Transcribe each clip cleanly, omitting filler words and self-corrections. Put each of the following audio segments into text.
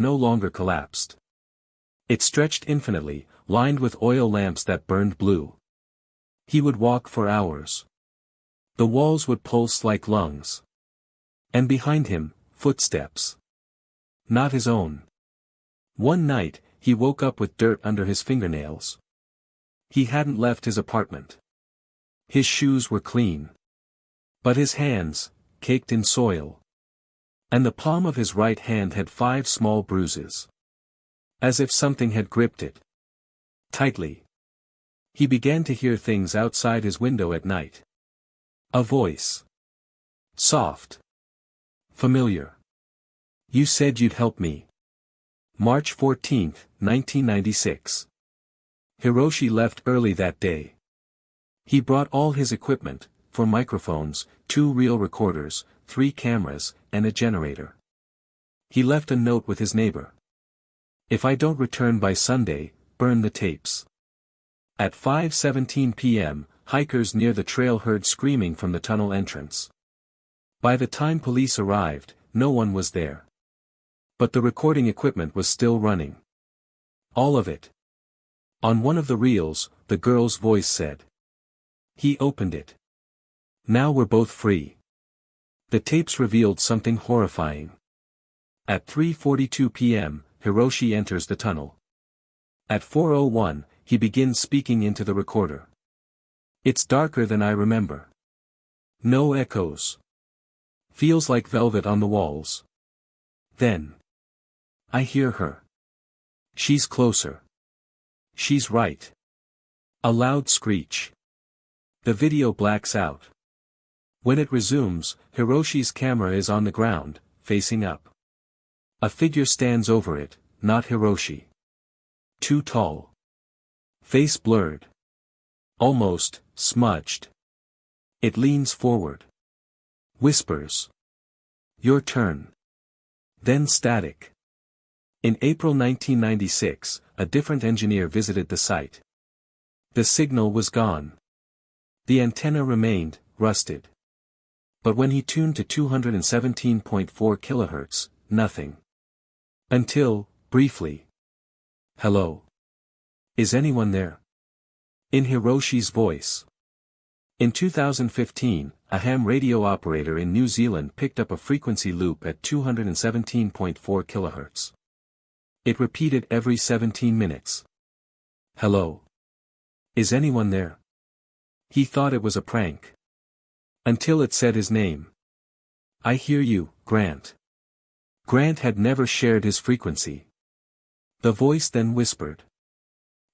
no longer collapsed. It stretched infinitely, lined with oil lamps that burned blue. He would walk for hours. The walls would pulse like lungs. And behind him, footsteps. Not his own. One night, he woke up with dirt under his fingernails. He hadn't left his apartment. His shoes were clean. But his hands, caked in soil. And the palm of his right hand had 5 small bruises. As if something had gripped it. Tightly. He began to hear things outside his window at night. A voice. Soft. Familiar. You said you'd help me. March 14, 1996. Hiroshi left early that day. He brought all his equipment, 4 microphones, 2 reel recorders, 3 cameras, and a generator. He left a note with his neighbor. If I don't return by Sunday, burn the tapes. At 5:17 p.m., hikers near the trail heard screaming from the tunnel entrance. By the time police arrived, no one was there. But the recording equipment was still running. All of it. On one of the reels, the girl's voice said. He opened it. Now we're both free. The tapes revealed something horrifying. At 3:42 p.m., Hiroshi enters the tunnel. At 4:01, he begins speaking into the recorder. It's darker than I remember. No echoes. Feels like velvet on the walls. Then. I hear her. She's closer. She's right. A loud screech. The video blacks out. When it resumes, Hiroshi's camera is on the ground, facing up. A figure stands over it, not Hiroshi. Too tall. Face blurred. Almost, smudged. It leans forward. Whispers. Your turn. Then static. In April 1996, a different engineer visited the site. The signal was gone. The antenna remained, rusted. But when he tuned to 217.4 kHz, nothing. Until, briefly. Hello. Is anyone there? In Hiroshi's voice. In 2015, a ham radio operator in New Zealand picked up a frequency loop at 217.4 kHz. It repeated every 17 minutes. Hello. Is anyone there? He thought it was a prank. Until it said his name. I hear you, Grant. Grant had never shared his frequency. The voice then whispered.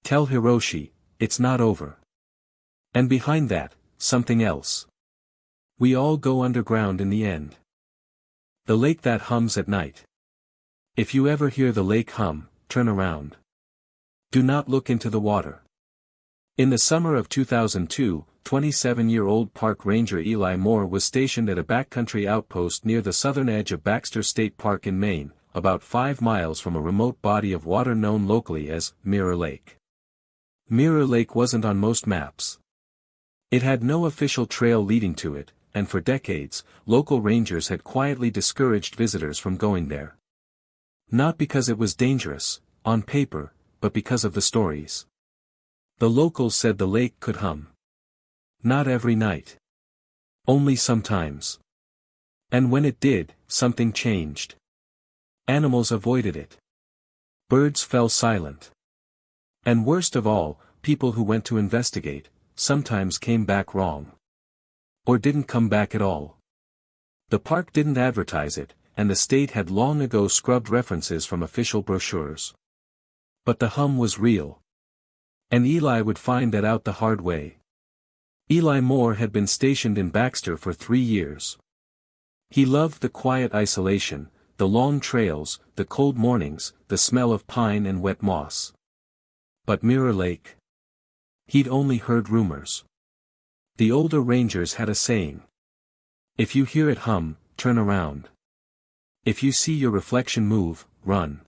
Tell Hiroshi, it's not over. And behind that, something else. We all go underground in the end. The lake that hums at night. If you ever hear the lake hum, turn around. Do not look into the water. In the summer of 2002, 27-year-old park ranger Eli Moore was stationed at a backcountry outpost near the southern edge of Baxter State Park in Maine, about 5 miles from a remote body of water known locally as Mirror Lake. Mirror Lake wasn't on most maps. It had no official trail leading to it, and for decades, local rangers had quietly discouraged visitors from going there. Not because it was dangerous, on paper, but because of the stories. The locals said the lake could hum. Not every night. Only sometimes. And when it did, something changed. Animals avoided it. Birds fell silent. And worst of all, people who went to investigate, sometimes came back wrong. Or didn't come back at all. The park didn't advertise it, and the state had long ago scrubbed references from official brochures. But the hum was real. And Eli would find that out the hard way. Eli Moore had been stationed in Baxter for 3 years. He loved the quiet isolation, the long trails, the cold mornings, the smell of pine and wet moss. But Mirror Lake? He'd only heard rumors. The older rangers had a saying. If you hear it hum, turn around. If you see your reflection move, run.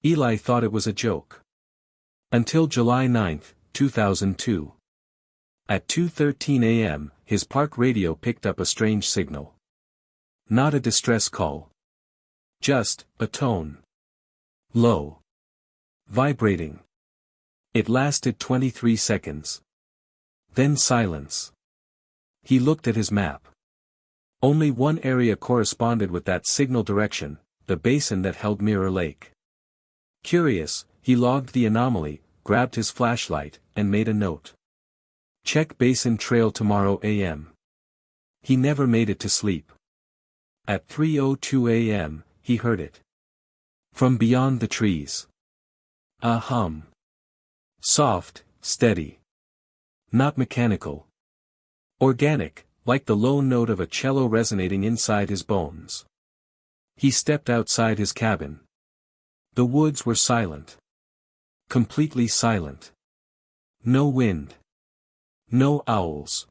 Eli thought it was a joke. Until July 9, 2002. At 2:13 a.m., his park radio picked up a strange signal. Not a distress call. Just, a tone. Low. Vibrating. It lasted 23 seconds. Then silence. He looked at his map. Only one area corresponded with that signal direction, the basin that held Mirror Lake. Curious, he logged the anomaly, grabbed his flashlight, and made a note. Check basin trail tomorrow a.m. He never made it to sleep. At 3:02 a.m., he heard it. From beyond the trees. A hum. Soft, steady. Not mechanical. Organic, like the low note of a cello resonating inside his bones. He stepped outside his cabin. The woods were silent. Completely silent. No wind. No owls.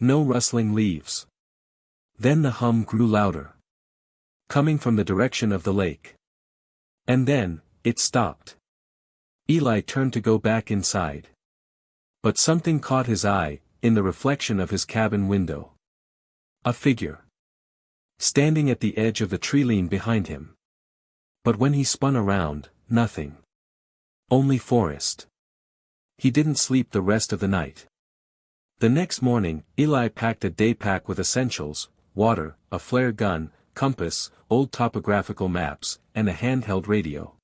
No rustling leaves. Then the hum grew louder. Coming from the direction of the lake. And then, it stopped. Eli turned to go back inside. But something caught his eye, in the reflection of his cabin window. A figure. Standing at the edge of the tree-line behind him. But when he spun around, nothing. Only forest. He didn't sleep the rest of the night. The next morning, Eli packed a day pack with essentials, water, a flare gun, compass, old topographical maps, and a handheld radio.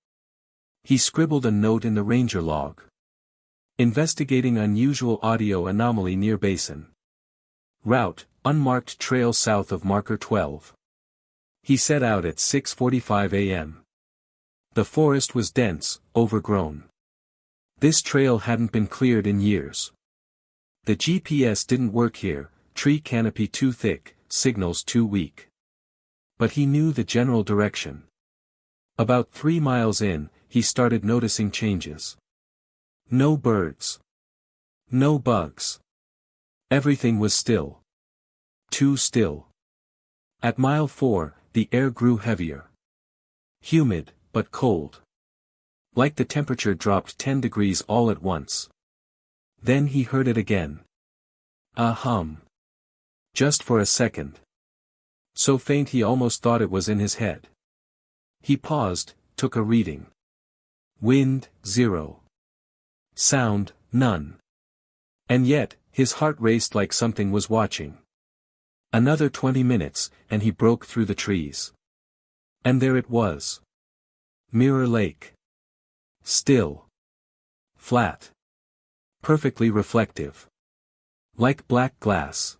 He scribbled a note in the ranger log. Investigating unusual audio anomaly near basin. Route, unmarked trail south of marker 12. He set out at 6:45 a.m. The forest was dense, overgrown. This trail hadn't been cleared in years. The GPS didn't work here, tree canopy too thick, signals too weak. But he knew the general direction. About 3 miles in, he started noticing changes. No birds. No bugs. Everything was still. Too still. At mile 4, the air grew heavier. Humid, but cold. Like the temperature dropped 10 degrees all at once. Then he heard it again. A hum. Just for a second. So faint he almost thought it was in his head. He paused, took a reading. Wind, 0. Sound, none. And yet, his heart raced like something was watching. Another 20 minutes, and he broke through the trees. And there it was. Mirror Lake. Still. Flat. Perfectly reflective. Like black glass.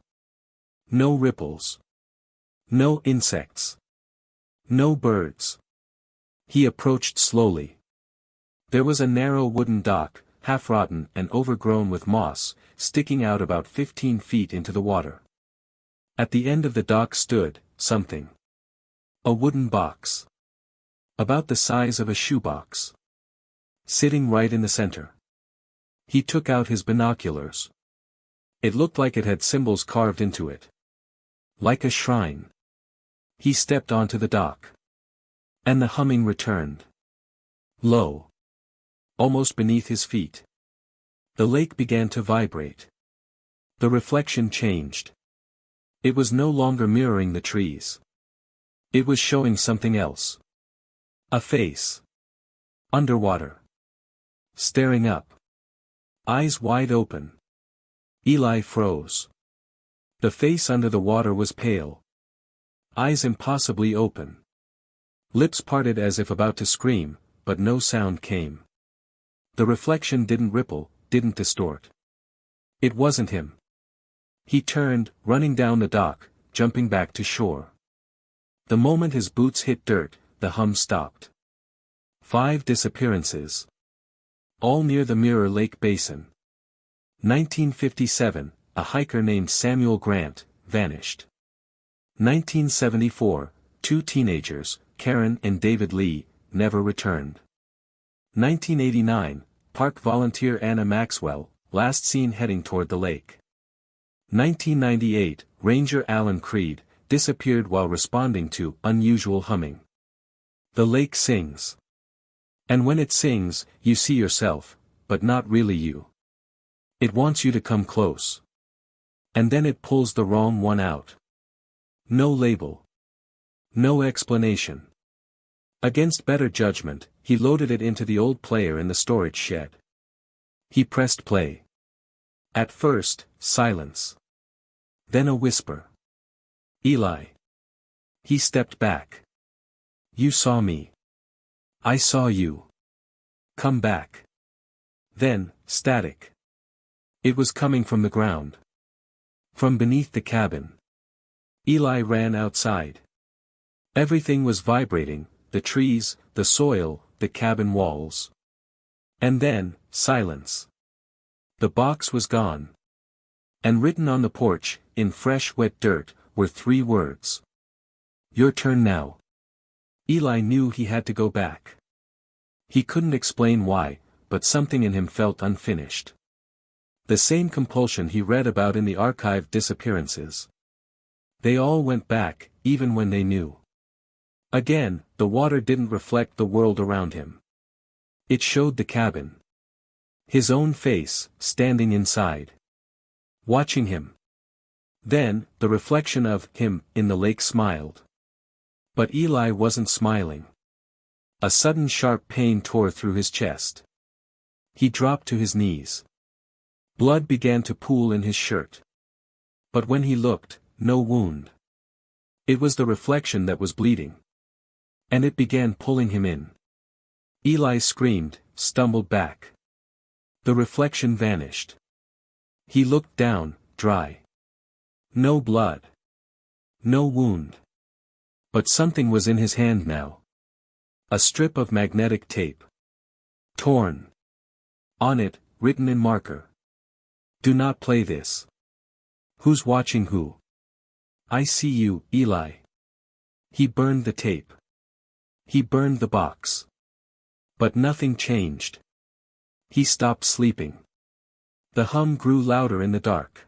No ripples. No insects. No birds. He approached slowly. There was a narrow wooden dock, half-rotten and overgrown with moss, sticking out about 15 feet into the water. At the end of the dock stood, something. A wooden box. About the size of a shoebox. Sitting right in the center. He took out his binoculars. It looked like it had symbols carved into it. Like a shrine. He stepped onto the dock. And the humming returned. Low. Almost beneath his feet. The lake began to vibrate. The reflection changed. It was no longer mirroring the trees. It was showing something else. A face. Underwater. Staring up. Eyes wide open. Eli froze. The face under the water was pale. Eyes impossibly open. Lips parted as if about to scream, but no sound came. The reflection didn't ripple, didn't distort. It wasn't him. He turned, running down the dock, jumping back to shore. The moment his boots hit dirt, the hum stopped. 5 disappearances. All near the Mirror Lake Basin. 1957, a hiker named Samuel Grant, vanished. 1974, 2 teenagers, Karen and David Lee, never returned. 1989, park volunteer Anna Maxwell, last seen heading toward the lake. 1998, Ranger Alan Creed, disappeared while responding to unusual humming. The lake sings. And when it sings, you see yourself, but not really you. It wants you to come close. And then it pulls the wrong one out. No label. No explanation. Against better judgment, he loaded it into the old player in the storage shed. He pressed play. At first, silence. Then a whisper. Eli. He stepped back. You saw me. I saw you. Come back. Then, static. It was coming from the ground. From beneath the cabin. Eli ran outside. Everything was vibrating, the trees, the soil, the cabin walls. And then, silence. The box was gone. And written on the porch, in fresh wet dirt, were 3 words. Your turn now. Eli knew he had to go back. He couldn't explain why, but something in him felt unfinished. The same compulsion he read about in the archived disappearances. They all went back, even when they knew. Again, the water didn't reflect the world around him. It showed the cabin. His own face, standing inside. Watching him. Then, the reflection of him in the lake smiled. But Eli wasn't smiling. A sudden sharp pain tore through his chest. He dropped to his knees. Blood began to pool in his shirt. But when he looked, no wound. It was the reflection that was bleeding. And it began pulling him in. Eli screamed, stumbled back. The reflection vanished. He looked down, dry. No blood. No wound. But something was in his hand now. A strip of magnetic tape. Torn. On it, written in marker. Do not play this. Who's watching who? I see you, Eli. He burned the tape. He burned the box. But nothing changed. He stopped sleeping. The hum grew louder in the dark.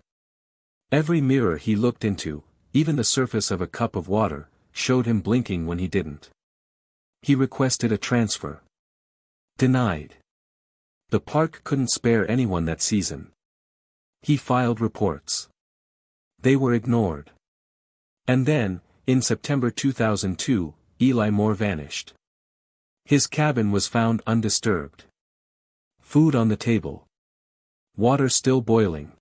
Every mirror he looked into, even the surface of a cup of water, showed him blinking when he didn't. He requested a transfer. Denied. The park couldn't spare anyone that season. He filed reports. They were ignored. And then, in September 2002, Eli Moore vanished. His cabin was found undisturbed. Food on the table. Water still boiling.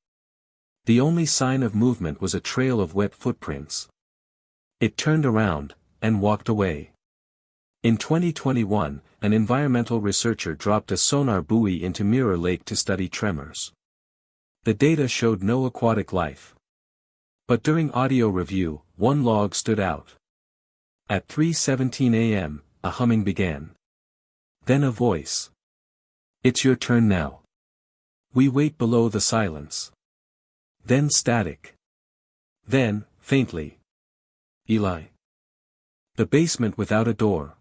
The only sign of movement was a trail of wet footprints. It turned around, and walked away. In 2021, an environmental researcher dropped a sonar buoy into Mirror Lake to study tremors. The data showed no aquatic life. But during audio review, one log stood out. At 3:17 a.m., a humming began. Then a voice. It's your turn now. We wait below the silence. Then static. Then, faintly. Eli. The basement without a door.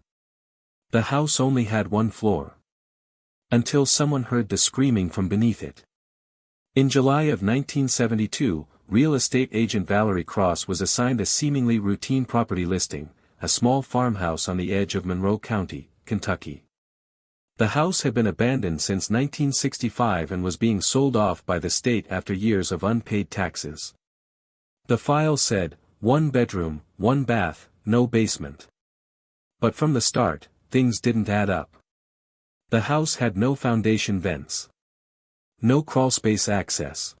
The house only had 1 floor. Until someone heard the screaming from beneath it. In July of 1972, real estate agent Valerie Cross was assigned a seemingly routine property listing, a small farmhouse on the edge of Monroe County, Kentucky. The house had been abandoned since 1965 and was being sold off by the state after years of unpaid taxes. The file said, 1 bedroom, 1 bath, no basement. But from the start, things didn't add up. The house had no foundation vents. No crawlspace access.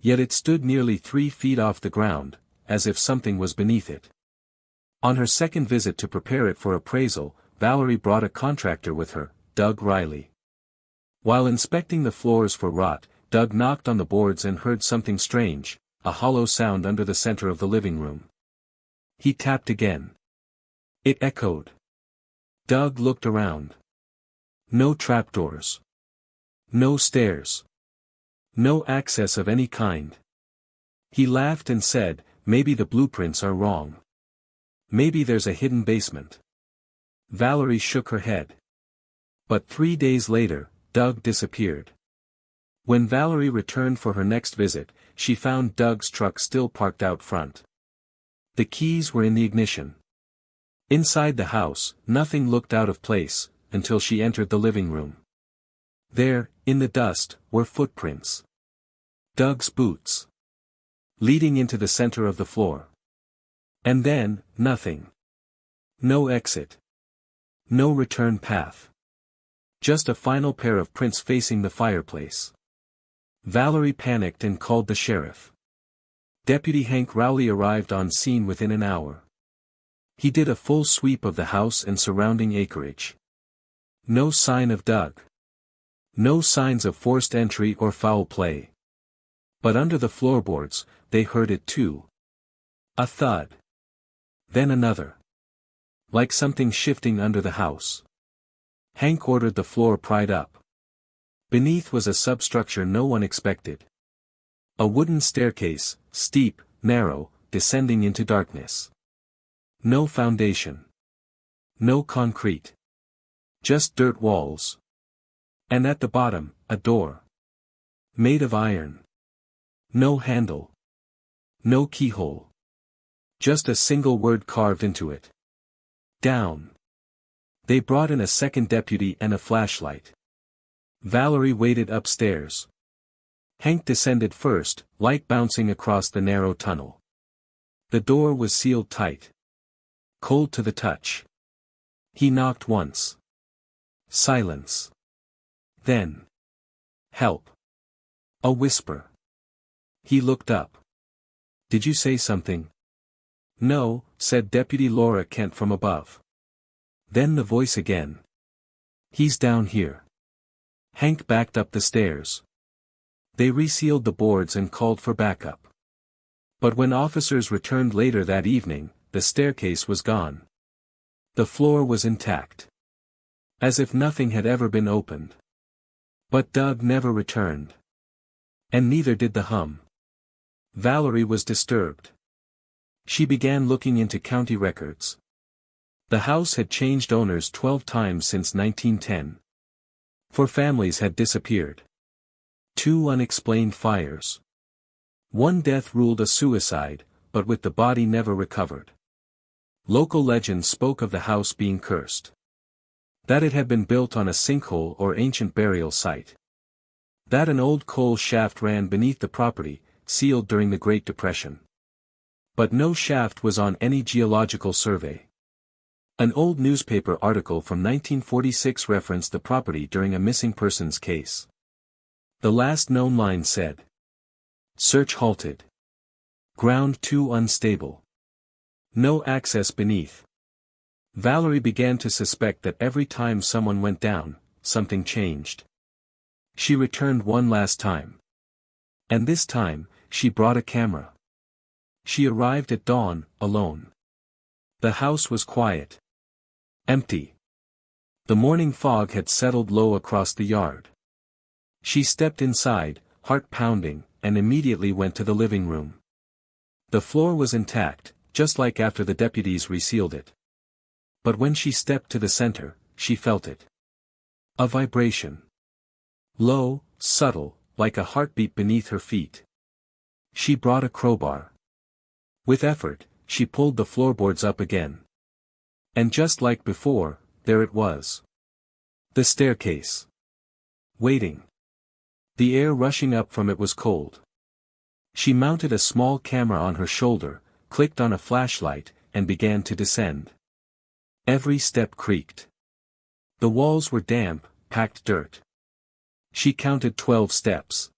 Yet it stood nearly 3 feet off the ground, as if something was beneath it. On her second visit to prepare it for appraisal, Valerie brought a contractor with her, Doug Riley. While inspecting the floors for rot, Doug knocked on the boards and heard something strange, a hollow sound under the center of the living room. He tapped again. It echoed. Doug looked around. No trapdoors. No stairs. No access of any kind. He laughed and said, maybe the blueprints are wrong. Maybe there's a hidden basement. Valerie shook her head. But 3 days later, Doug disappeared. When Valerie returned for her next visit, she found Doug's truck still parked out front. The keys were in the ignition. Inside the house, nothing looked out of place, until she entered the living room. There, in the dust, were footprints. Doug's boots. Leading into the center of the floor. And then, nothing. No exit. No return path. Just a final pair of prints facing the fireplace. Valerie panicked and called the sheriff. Deputy Hank Rowley arrived on scene within an hour. He did a full sweep of the house and surrounding acreage. No sign of Doug. No signs of forced entry or foul play. But under the floorboards, they heard it too. A thud. Then another. Like something shifting under the house. Hank ordered the floor pried up. Beneath was a substructure no one expected. A wooden staircase, steep, narrow, descending into darkness. No foundation. No concrete. Just dirt walls. And at the bottom, a door. Made of iron. No handle. No keyhole. Just a single word carved into it. Down. They brought in a second deputy and a flashlight. Valerie waited upstairs. Hank descended first, light bouncing across the narrow tunnel. The door was sealed tight. Cold to the touch. He knocked once. Silence. Then. Help. A whisper. He looked up. Did you say something? No, said Deputy Laura Kent from above. Then the voice again. He's down here. Hank backed up the stairs. They resealed the boards and called for backup. But when officers returned later that evening, the staircase was gone. The floor was intact. As if nothing had ever been opened. But Doug never returned. And neither did the hum. Valerie was disturbed. She began looking into county records. The house had changed owners 12 times since 1910. 4 families had disappeared. 2 unexplained fires. 1 death ruled a suicide, but with the body never recovered. Local legends spoke of the house being cursed. That it had been built on a sinkhole or ancient burial site. That an old coal shaft ran beneath the property, sealed during the Great Depression. But no shaft was on any geological survey. An old newspaper article from 1946 referenced the property during a missing persons case. The last known line said. Search halted. Ground too unstable. No access beneath. Valerie began to suspect that every time someone went down, something changed. She returned one last time. And this time, she brought a camera. She arrived at dawn, alone. The house was quiet. Empty. The morning fog had settled low across the yard. She stepped inside, heart pounding, and immediately went to the living room. The floor was intact, just like after the deputies resealed it. But when she stepped to the center, she felt it. A vibration. Low, subtle, like a heartbeat beneath her feet. She brought a crowbar. With effort, she pulled the floorboards up again. And just like before, there it was. The staircase. Waiting. The air rushing up from it was cold. She mounted a small camera on her shoulder, clicked on a flashlight, and began to descend. Every step creaked. The walls were damp, packed dirt. She counted 12 steps.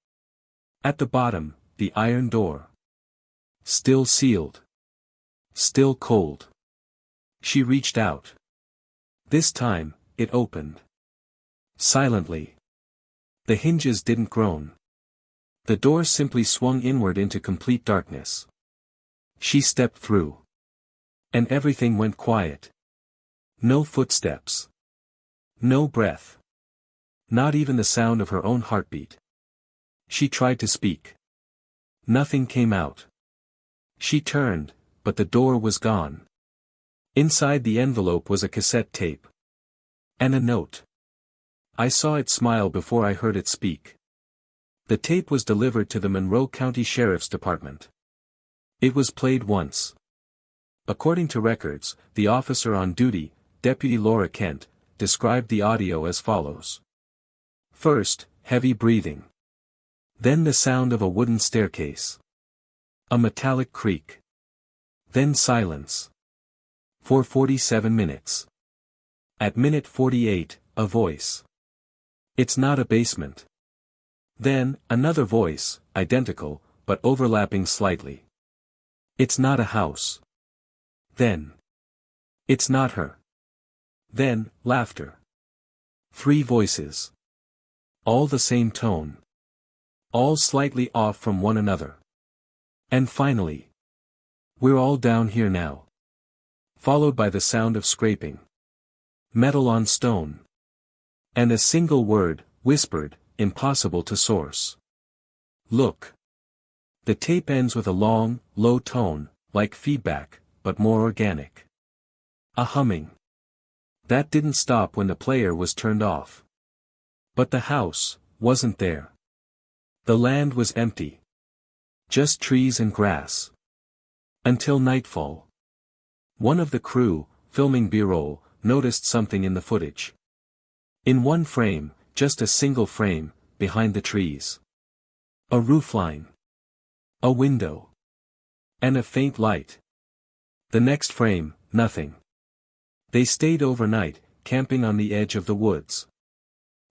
At the bottom, the iron door. Still sealed. Still cold. She reached out. This time, it opened. Silently. The hinges didn't groan. The door simply swung inward into complete darkness. She stepped through. And everything went quiet. No footsteps. No breath. Not even the sound of her own heartbeat. She tried to speak. Nothing came out. She turned, but the door was gone. Inside the envelope was a cassette tape. And a note. I saw it smile before I heard it speak. The tape was delivered to the Monroe County Sheriff's Department. It was played once. According to records, the officer on duty, Deputy Laura Kent, described the audio as follows. First, heavy breathing. Then the sound of a wooden staircase. A metallic creak. Then silence. For 47 minutes. At minute 48, a voice. It's not a basement. Then, another voice, identical, but overlapping slightly. It's not a house. Then. It's not her. Then, laughter. 3 voices. All the same tone. All slightly off from one another. And finally. We're all down here now. Followed by the sound of scraping. Metal on stone. And a single word, whispered, impossible to source. Look. The tape ends with a long, low tone, like feedback, but more organic. A humming. That didn't stop when the player was turned off. But the house wasn't there. The land was empty. Just trees and grass. Until nightfall. One of the crew, filming B-roll, noticed something in the footage. In one frame, just a single frame, behind the trees. A roofline. A window. And a faint light. The next frame, nothing. They stayed overnight, camping on the edge of the woods.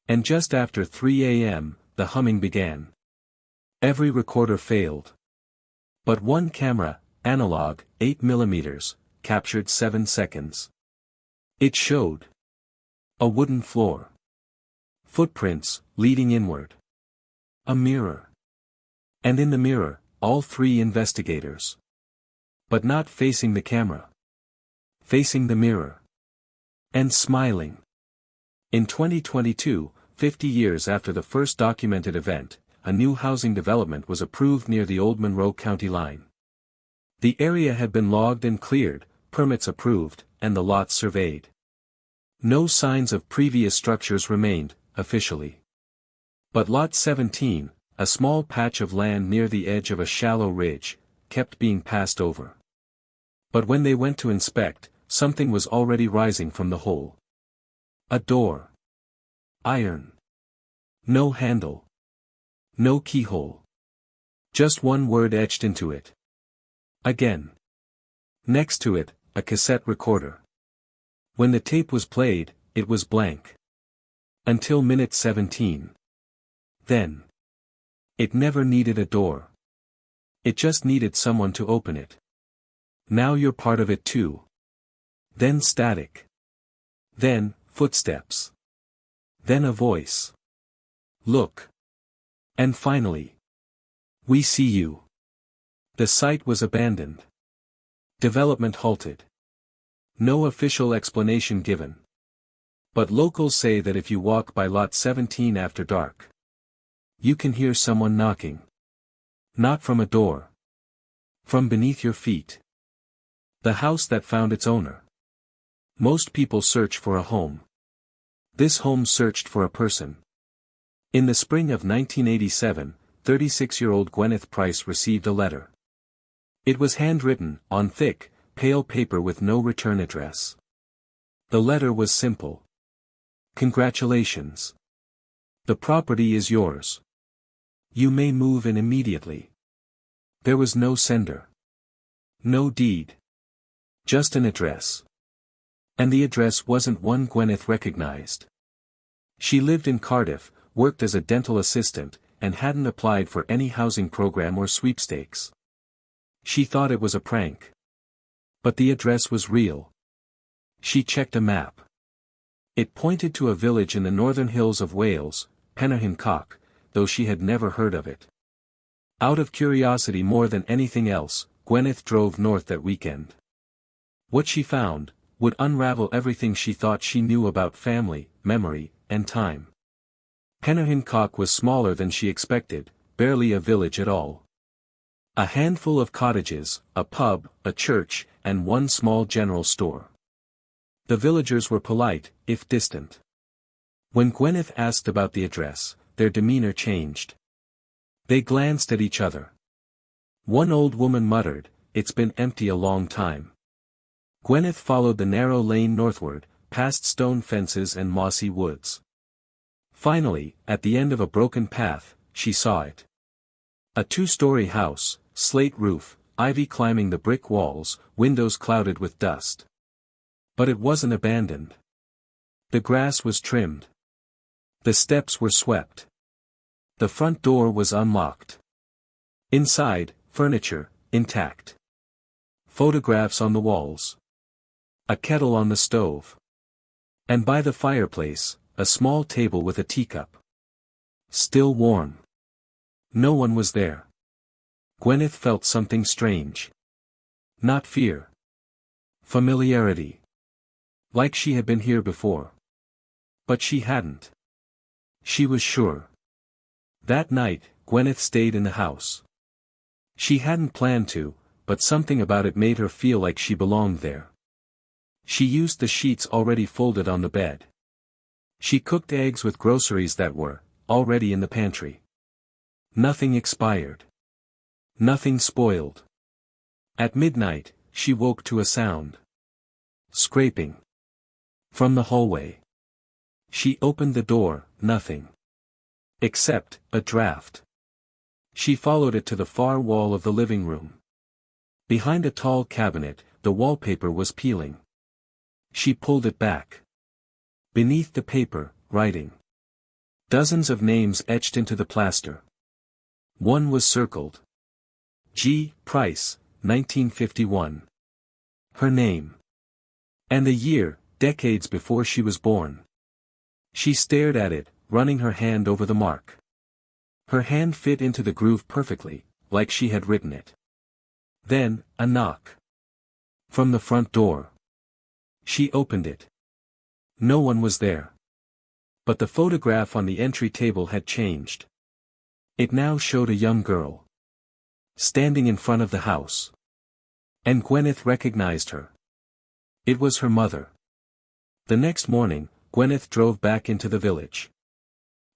And just after 3 a.m., the humming began. Every recorder failed. But one camera, analog, 8mm, captured 7 seconds. It showed a wooden floor. Footprints, leading inward. A mirror. And in the mirror, all 3 investigators. But not facing the camera. Facing the mirror. And smiling. In 2022, 50 years after the first documented event, a new housing development was approved near the old Monroe County line. The area had been logged and cleared, permits approved, and the lots surveyed. No signs of previous structures remained, officially. But Lot 17, a small patch of land near the edge of a shallow ridge, kept being passed over. But when they went to inspect, something was already rising from the hole. A door. Iron. No handle. No keyhole. Just one word etched into it. Again. Next to it, a cassette recorder. When the tape was played, it was blank. Until minute 17. Then. It never needed a door. It just needed someone to open it. Now you're part of it too. Then static. Then, footsteps. Then a voice. Look. And finally. We see you. The site was abandoned. Development halted. No official explanation given. But locals say that if you walk by Lot 17 after dark, you can hear someone knocking. Not from a door. From beneath your feet. The house that found its owner. Most people search for a home. This home searched for a person. In the spring of 1987, 36-year-old Gwyneth Price received a letter. It was handwritten, on thick, pale paper with no return address. The letter was simple. Congratulations. The property is yours. You may move in immediately. There was no sender. No deed. Just an address. And the address wasn't one Gwyneth recognized. She lived in Cardiff, worked as a dental assistant, and hadn't applied for any housing program or sweepstakes. She thought it was a prank. But the address was real. She checked a map. It pointed to a village in the northern hills of Wales, Penrhyn, though she had never heard of it. Out of curiosity more than anything else, Gwyneth drove north that weekend. What she found would unravel everything she thought she knew about family, memory, and time. Penrhyn was smaller than she expected, barely a village at all. A handful of cottages, a pub, a church, and one small general store. The villagers were polite, if distant. When Gwyneth asked about the address, their demeanor changed. They glanced at each other. One old woman muttered, "It's been empty a long time." Gwyneth followed the narrow lane northward, past stone fences and mossy woods. Finally, at the end of a broken path, she saw it. A 2-story house, slate roof, ivy climbing the brick walls, windows clouded with dust. But it wasn't abandoned. The grass was trimmed. The steps were swept. The front door was unlocked. Inside, furniture, intact. Photographs on the walls. A kettle on the stove. And by the fireplace, a small table with a teacup. Still warm. No one was there. Gwyneth felt something strange. Not fear. Familiarity. Like she had been here before. But she hadn't. She was sure. That night, Gwyneth stayed in the house. She hadn't planned to, but something about it made her feel like she belonged there. She used the sheets already folded on the bed. She cooked eggs with groceries that were already in the pantry. Nothing expired. Nothing spoiled. At midnight, she woke to a sound. Scraping. From the hallway. She opened the door, nothing. Except a draft. She followed it to the far wall of the living room. Behind a tall cabinet, the wallpaper was peeling. She pulled it back. Beneath the paper, writing. Dozens of names etched into the plaster. One was circled. G. Price, 1951. Her name. And the year, decades before she was born. She stared at it, running her hand over the mark. Her hand fit into the groove perfectly, like she had written it. Then, a knock. From the front door. She opened it. No one was there. But the photograph on the entry table had changed. It now showed a young girl. Standing in front of the house. And Gwyneth recognized her. It was her mother. The next morning, Gwyneth drove back into the village.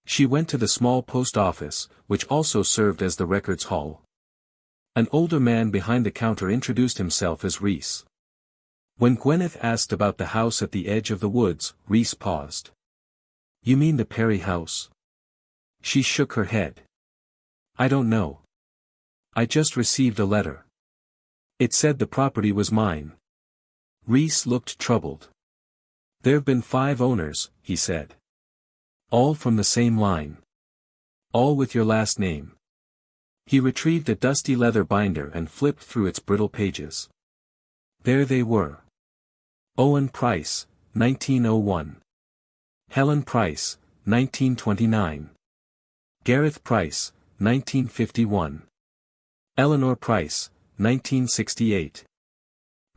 She went to the small post office, which also served as the records hall. An older man behind the counter introduced himself as Reese. When Gwyneth asked about the house at the edge of the woods, Reese paused. "You mean the Perry house?" She shook her head. "I don't know. I just received a letter. It said the property was mine." Reese looked troubled. "There've been 5 owners," he said. "All from the same line. All with your last name." He retrieved a dusty leather binder and flipped through its brittle pages. There they were. Owen Price, 1901. Helen Price, 1929. Gareth Price, 1951. Eleanor Price, 1968.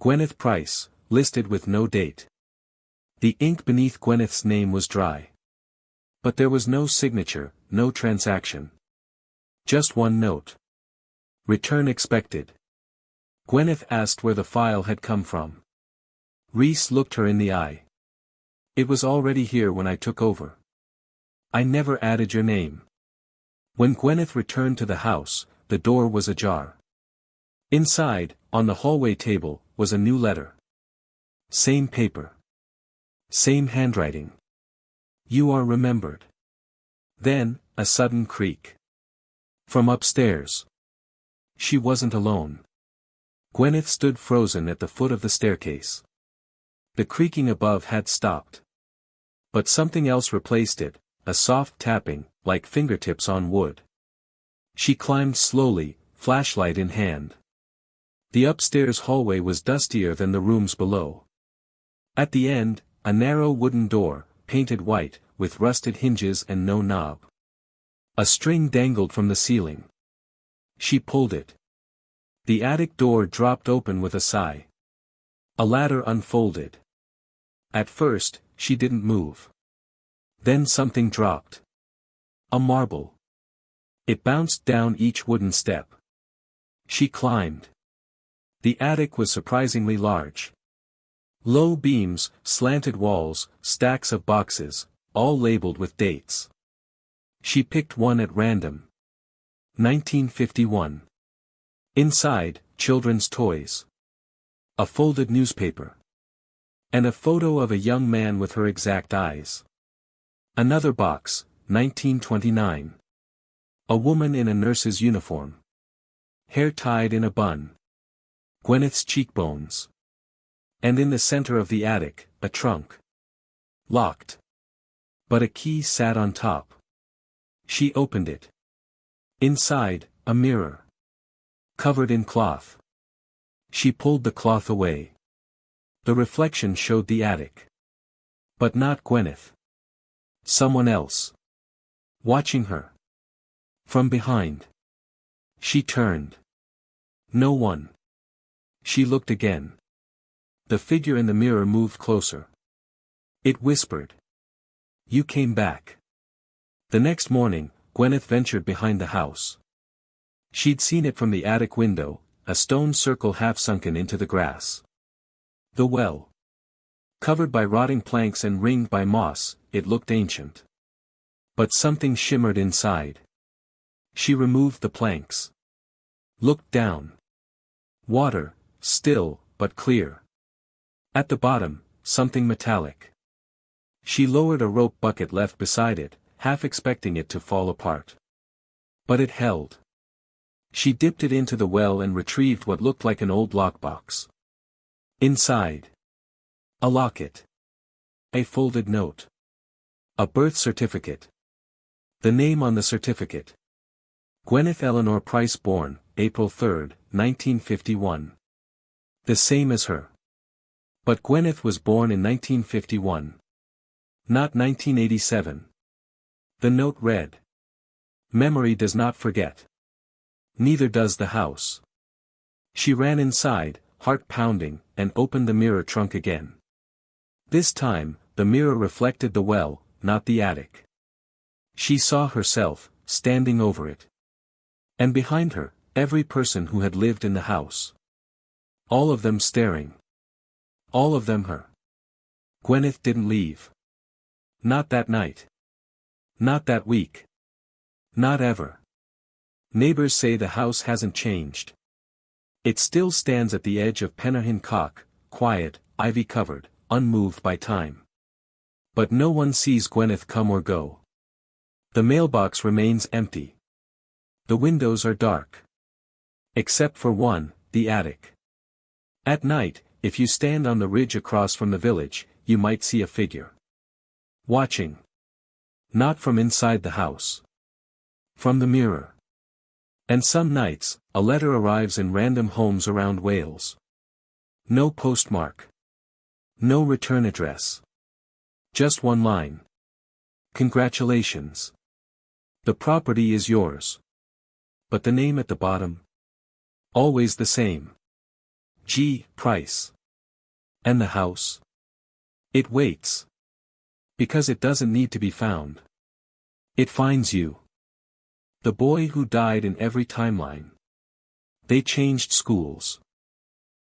Gwyneth Price, listed with no date. The ink beneath Gwyneth's name was dry. But there was no signature, no transaction. Just one note. Return expected. Gwyneth asked where the file had come from. Reese looked her in the eye. "It was already here when I took over. I never added your name." When Gwyneth returned to the house, the door was ajar. Inside, on the hallway table, was a new letter. Same paper. Same handwriting. "You are remembered." Then, a sudden creak. From upstairs. She wasn't alone. Gwyneth stood frozen at the foot of the staircase. The creaking above had stopped. But something else replaced it, a soft tapping, like fingertips on wood. She climbed slowly, flashlight in hand. The upstairs hallway was dustier than the rooms below. At the end, a narrow wooden door, painted white, with rusted hinges and no knob. A string dangled from the ceiling. She pulled it. The attic door dropped open with a sigh. A ladder unfolded. At first, she didn't move. Then something dropped. A marble. It bounced down each wooden step. She climbed. The attic was surprisingly large. Low beams, slanted walls, stacks of boxes, all labeled with dates. She picked one at random. 1951. Inside, children's toys. A folded newspaper. And a photo of a young man with her exact eyes. Another box, 1929. A woman in a nurse's uniform. Hair tied in a bun. Gwyneth's cheekbones. And in the center of the attic, a trunk. Locked. But a key sat on top. She opened it. Inside, a mirror. Covered in cloth. She pulled the cloth away. The reflection showed the attic. But not Gwyneth. Someone else. Watching her. From behind. She turned. No one. She looked again. The figure in the mirror moved closer. It whispered. You came back. The next morning, Gwyneth ventured behind the house. She'd seen it from the attic window, a stone circle half sunken into the grass. The well. Covered by rotting planks and ringed by moss, it looked ancient. But something shimmered inside. She removed the planks. Looked down. Water, still, but clear. At the bottom, something metallic. She lowered a rope bucket left beside it, half expecting it to fall apart. But it held. She dipped it into the well and retrieved what looked like an old lockbox. Inside. A locket. A folded note. A birth certificate. The name on the certificate. Gwyneth Eleanor Price, born, April 3, 1951. The same as her. But Gwyneth was born in 1951. Not 1987. The note read. Memory does not forget. Neither does the house. She ran inside, heart pounding, and opened the mirror trunk again. This time, the mirror reflected the well, not the attic. She saw herself, standing over it. And behind her, every person who had lived in the house. All of them staring. All of them her. Gwyneth didn't leave. Not that night. Not that week. Not ever. Neighbors say the house hasn't changed. It still stands at the edge of Pennahin Cock, quiet, ivy-covered, unmoved by time. But no one sees Gwyneth come or go. The mailbox remains empty. The windows are dark. Except for one, the attic. At night, if you stand on the ridge across from the village, you might see a figure. Watching. Not from inside the house. From the mirror. And some nights, a letter arrives in random homes around Wales. No postmark. No return address. Just one line. Congratulations. The property is yours. But the name at the bottom? Always the same. G. Price. And the house? It waits. Because it doesn't need to be found. It finds you. The boy who died in every timeline. They changed schools.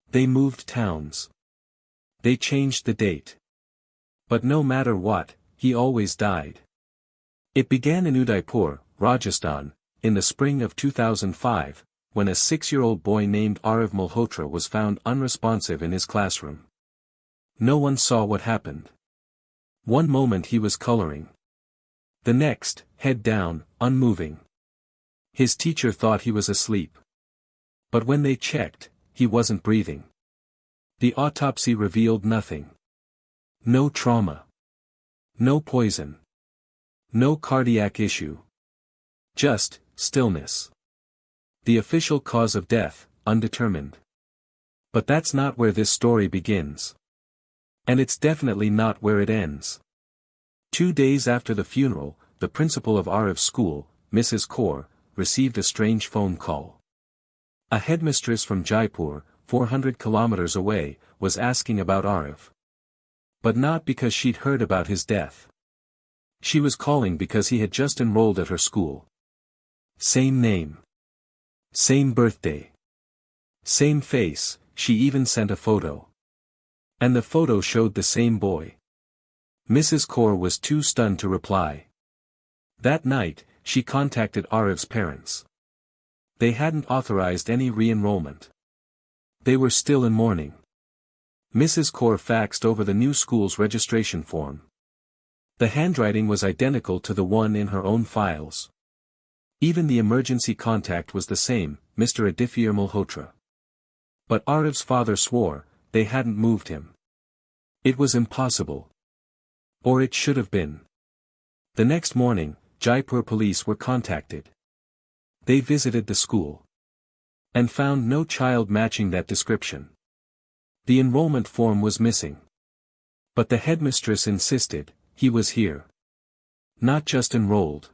They moved towns. They changed the date. But no matter what, he always died. It began in Udaipur, Rajasthan, in the spring of 2005, when a 6-year-old boy named Arav Malhotra was found unresponsive in his classroom. No one saw what happened. One moment he was coloring. The next, head down, unmoving. His teacher thought he was asleep. But when they checked, he wasn't breathing. The autopsy revealed nothing. No trauma. No poison. No cardiac issue. Just, stillness. The official cause of death, undetermined. But that's not where this story begins. And it's definitely not where it ends. 2 days after the funeral, the principal of Arav's school, Mrs. Kaur, received a strange phone call. A headmistress from Jaipur, 400 kilometers away, was asking about Arav. But not because she'd heard about his death. She was calling because he had just enrolled at her school. Same name. Same birthday. Same face, she even sent a photo. And the photo showed the same boy. Mrs. Kaur was too stunned to reply. That night, she contacted Arav's parents. They hadn't authorized any re-enrollment. They were still in mourning. Mrs. Kaur faxed over the new school's registration form. The handwriting was identical to the one in her own files. Even the emergency contact was the same, Mr. Adifir Malhotra. But Arav's father swore, they hadn't moved him. It was impossible. Or it should have been. The next morning, Jaipur police were contacted. They visited the school. And found no child matching that description. The enrollment form was missing. But the headmistress insisted, he was here. Not just enrolled.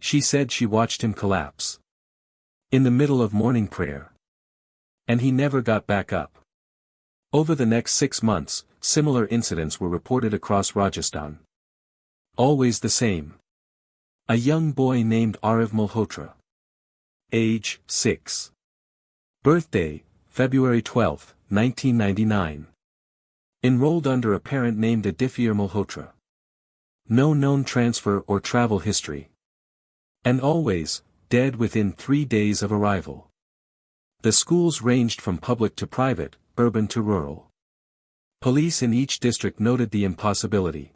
She said she watched him collapse. In the middle of morning prayer. And he never got back up. Over the next 6 months, similar incidents were reported across Rajasthan. Always the same. A young boy named Arav Malhotra. Age, 6. Birthday, February 12, 1999. Enrolled under a parent named Aditya Malhotra. No known transfer or travel history. And always, dead within 3 days of arrival. The schools ranged from public to private, urban to rural. Police in each district noted the impossibility.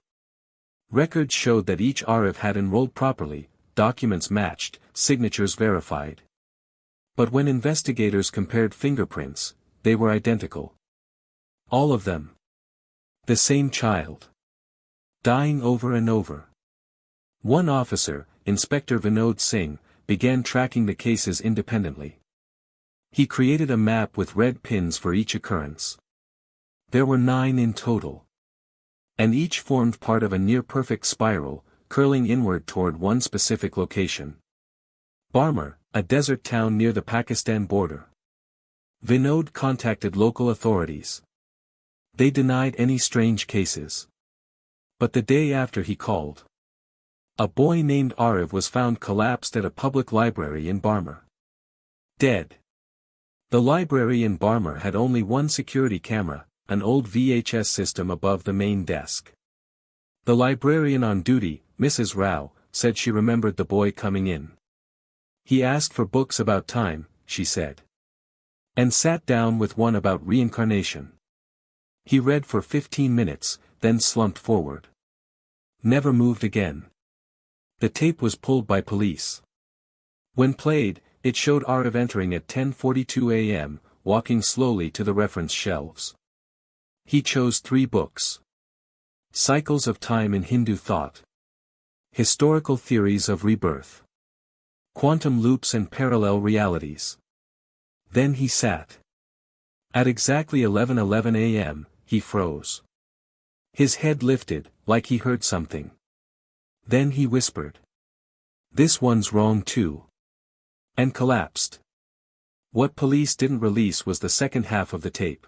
Records showed that each Arav had enrolled properly, documents matched, signatures verified. But when investigators compared fingerprints, they were identical. All of them. The same child. Dying over and over. One officer, Inspector Vinod Singh, began tracking the cases independently. He created a map with red pins for each occurrence. There were 9 in total. And each formed part of a near-perfect spiral, curling inward toward one specific location. Barmer, a desert town near the Pakistan border. Vinod contacted local authorities. They denied any strange cases. But the day after he called, a boy named Arav was found collapsed at a public library in Barmer. Dead. The library in Barmer had only one security camera, an old VHS system above the main desk. The librarian on duty, Mrs. Rao, said she remembered the boy coming in. He asked for books about time, she said. And sat down with one about reincarnation. He read for 15 minutes, then slumped forward. Never moved again. The tape was pulled by police. When played, it showed Arav entering at 10:42 a.m., walking slowly to the reference shelves. He chose 3 books. Cycles of Time in Hindu Thought. Historical Theories of Rebirth. Quantum Loops and Parallel Realities. Then he sat. At exactly 11:11 a.m., he froze. His head lifted, like he heard something. Then he whispered, "This one's wrong too." And collapsed. What police didn't release was the second half of the tape.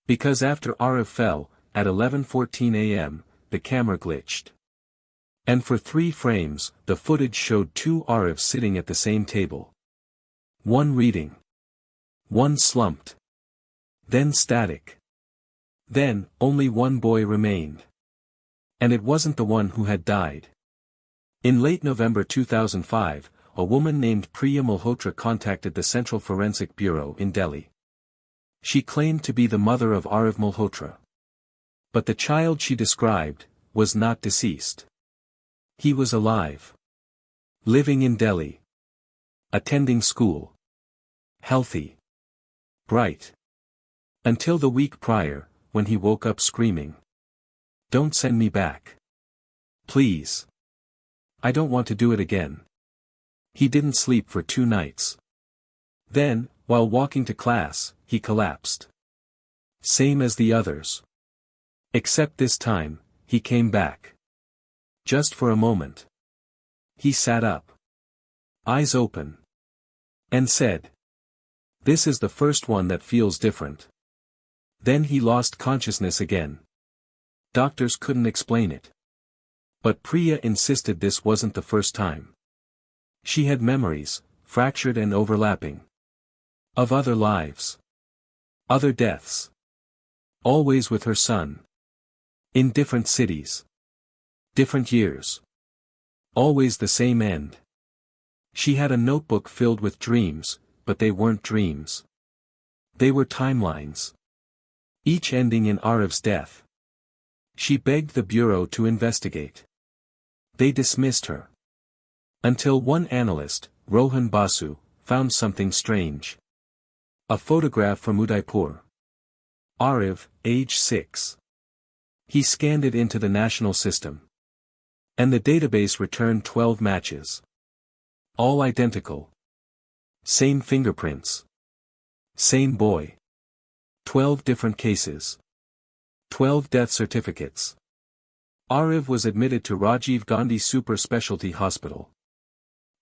Because after Arav fell, at 11:14 a.m., the camera glitched. And for 3 frames, the footage showed 2 Aravs sitting at the same table. One reading. One slumped. Then static. Then, only one boy remained. And it wasn't the one who had died. In late November 2005, a woman named Priya Malhotra contacted the Central Forensic Bureau in Delhi. She claimed to be the mother of Arav Malhotra. But the child she described was not deceased. He was alive. Living in Delhi. Attending school. Healthy. Bright. Until the week prior, when he woke up screaming, "Don't send me back. Please. I don't want to do it again." He didn't sleep for 2 nights. Then, while walking to class, he collapsed. Same as the others. Except this time, he came back. Just for a moment. He sat up. Eyes open. And said, "This is the first one that feels different." Then he lost consciousness again. Doctors couldn't explain it. But Priya insisted this wasn't the first time. She had memories, fractured and overlapping. Of other lives. Other deaths. Always with her son. In different cities. Different years. Always the same end. She had a notebook filled with dreams, but they weren't dreams. They were timelines. Each ending in Arav's death. She begged the bureau to investigate. They dismissed her. Until one analyst, Rohan Basu, found something strange. A photograph from Udaipur. Arav, age 6. He scanned it into the national system. And the database returned 12 matches. All identical. Same fingerprints. Same boy. 12 different cases. 12 death certificates. Arif was admitted to Rajiv Gandhi Super Specialty Hospital.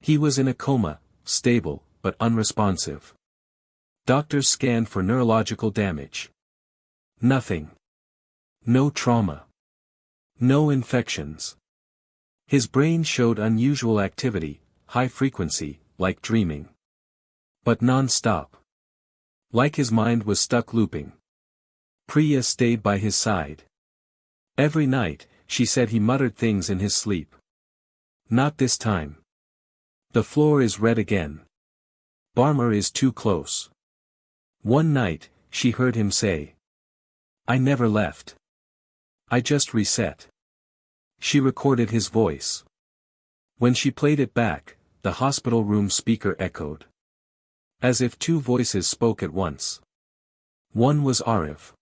He was in a coma, stable, but unresponsive. Doctors scanned for neurological damage. Nothing. No trauma. No infections. His brain showed unusual activity, high frequency, like dreaming. But non-stop. Like his mind was stuck looping. Priya stayed by his side. Every night, she said he muttered things in his sleep. Not this time. The floor is red again. Barmer is too close. One night, she heard him say. I never left. I just reset. She recorded his voice. When she played it back, the hospital room speaker echoed. As if two voices spoke at once. One was Arif.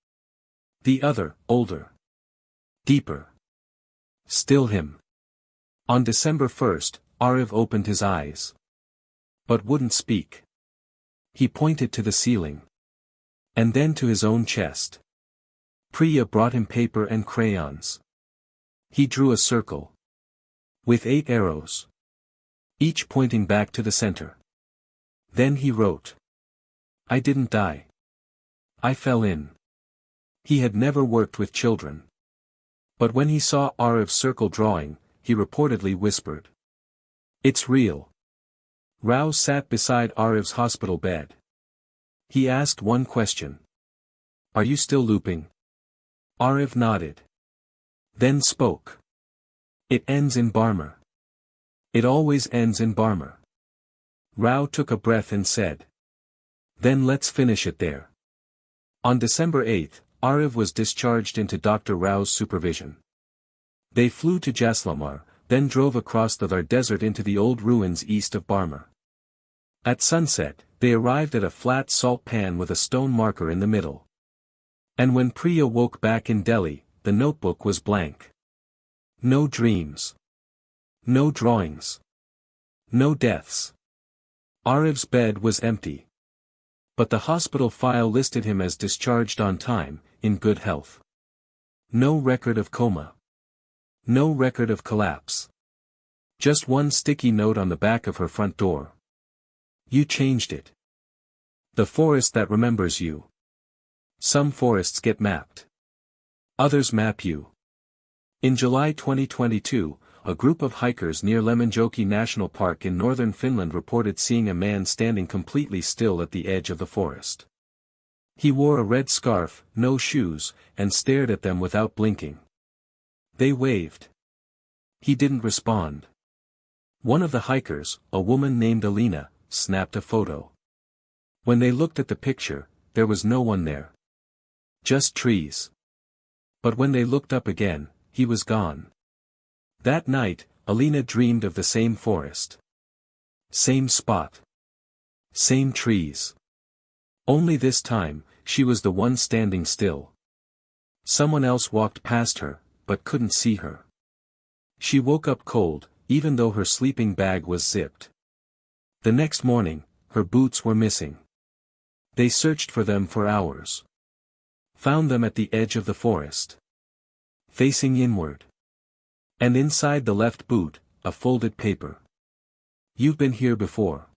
The other, older. Deeper. Still him. On December 1st, Arif opened his eyes. But wouldn't speak. He pointed to the ceiling. And then to his own chest. Priya brought him paper and crayons. He drew a circle. With 8 arrows. Each pointing back to the center. Then he wrote. I didn't die. I fell in. He had never worked with children. But when he saw Arif's circle drawing, he reportedly whispered. It's real. Rao sat beside Arif's hospital bed. He asked one question. Are you still looping? Arif nodded. Then spoke. It ends in Barmer. It always ends in Barmer. Rao took a breath and said. Then let's finish it there. On December 8th, Arif was discharged into Dr. Rao's supervision. They flew to Jaslamar, then drove across the Thar desert into the old ruins east of Barmer. At sunset, they arrived at a flat salt pan with a stone marker in the middle. And when Priya woke back in Delhi, the notebook was blank. No dreams. No drawings. No deaths. Arif's bed was empty. But the hospital file listed him as discharged on time, in good health. No record of coma. No record of collapse. Just one sticky note on the back of her front door. You changed it. The forest that remembers you. Some forests get mapped. Others map you. In July 2022, a group of hikers near Lemmenjoki National Park in northern Finland reported seeing a man standing completely still at the edge of the forest. He wore a red scarf, no shoes, and stared at them without blinking. They waved. He didn't respond. One of the hikers, a woman named Alina, snapped a photo. When they looked at the picture, there was no one there. Just trees. But when they looked up again, he was gone. That night, Alina dreamed of the same forest. Same spot. Same trees. Only this time, she was the one standing still. Someone else walked past her, but couldn't see her. She woke up cold, even though her sleeping bag was zipped. The next morning, her boots were missing. They searched for them for hours. Found them at the edge of the forest. Facing inward. And inside the left boot, a folded paper. You've been here before.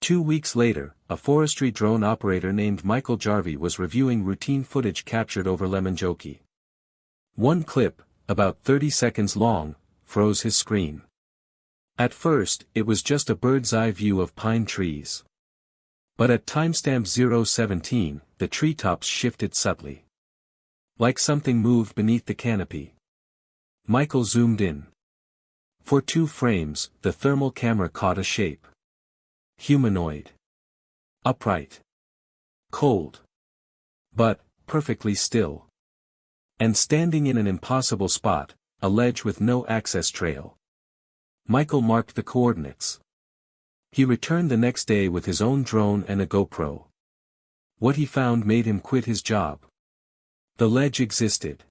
2 weeks later, a forestry drone operator named Michael Jarvie was reviewing routine footage captured over Lemmenjoki. One clip, about 30 seconds long, froze his screen. At first, it was just a bird's-eye view of pine trees. But at timestamp 017, the treetops shifted subtly. Like something moved beneath the canopy. Michael zoomed in. For 2 frames, the thermal camera caught a shape. Humanoid. Upright. Cold. But, perfectly still. And standing in an impossible spot, a ledge with no access trail. Michael marked the coordinates. He returned the next day with his own drone and a GoPro. What he found made him quit his job. The ledge existed.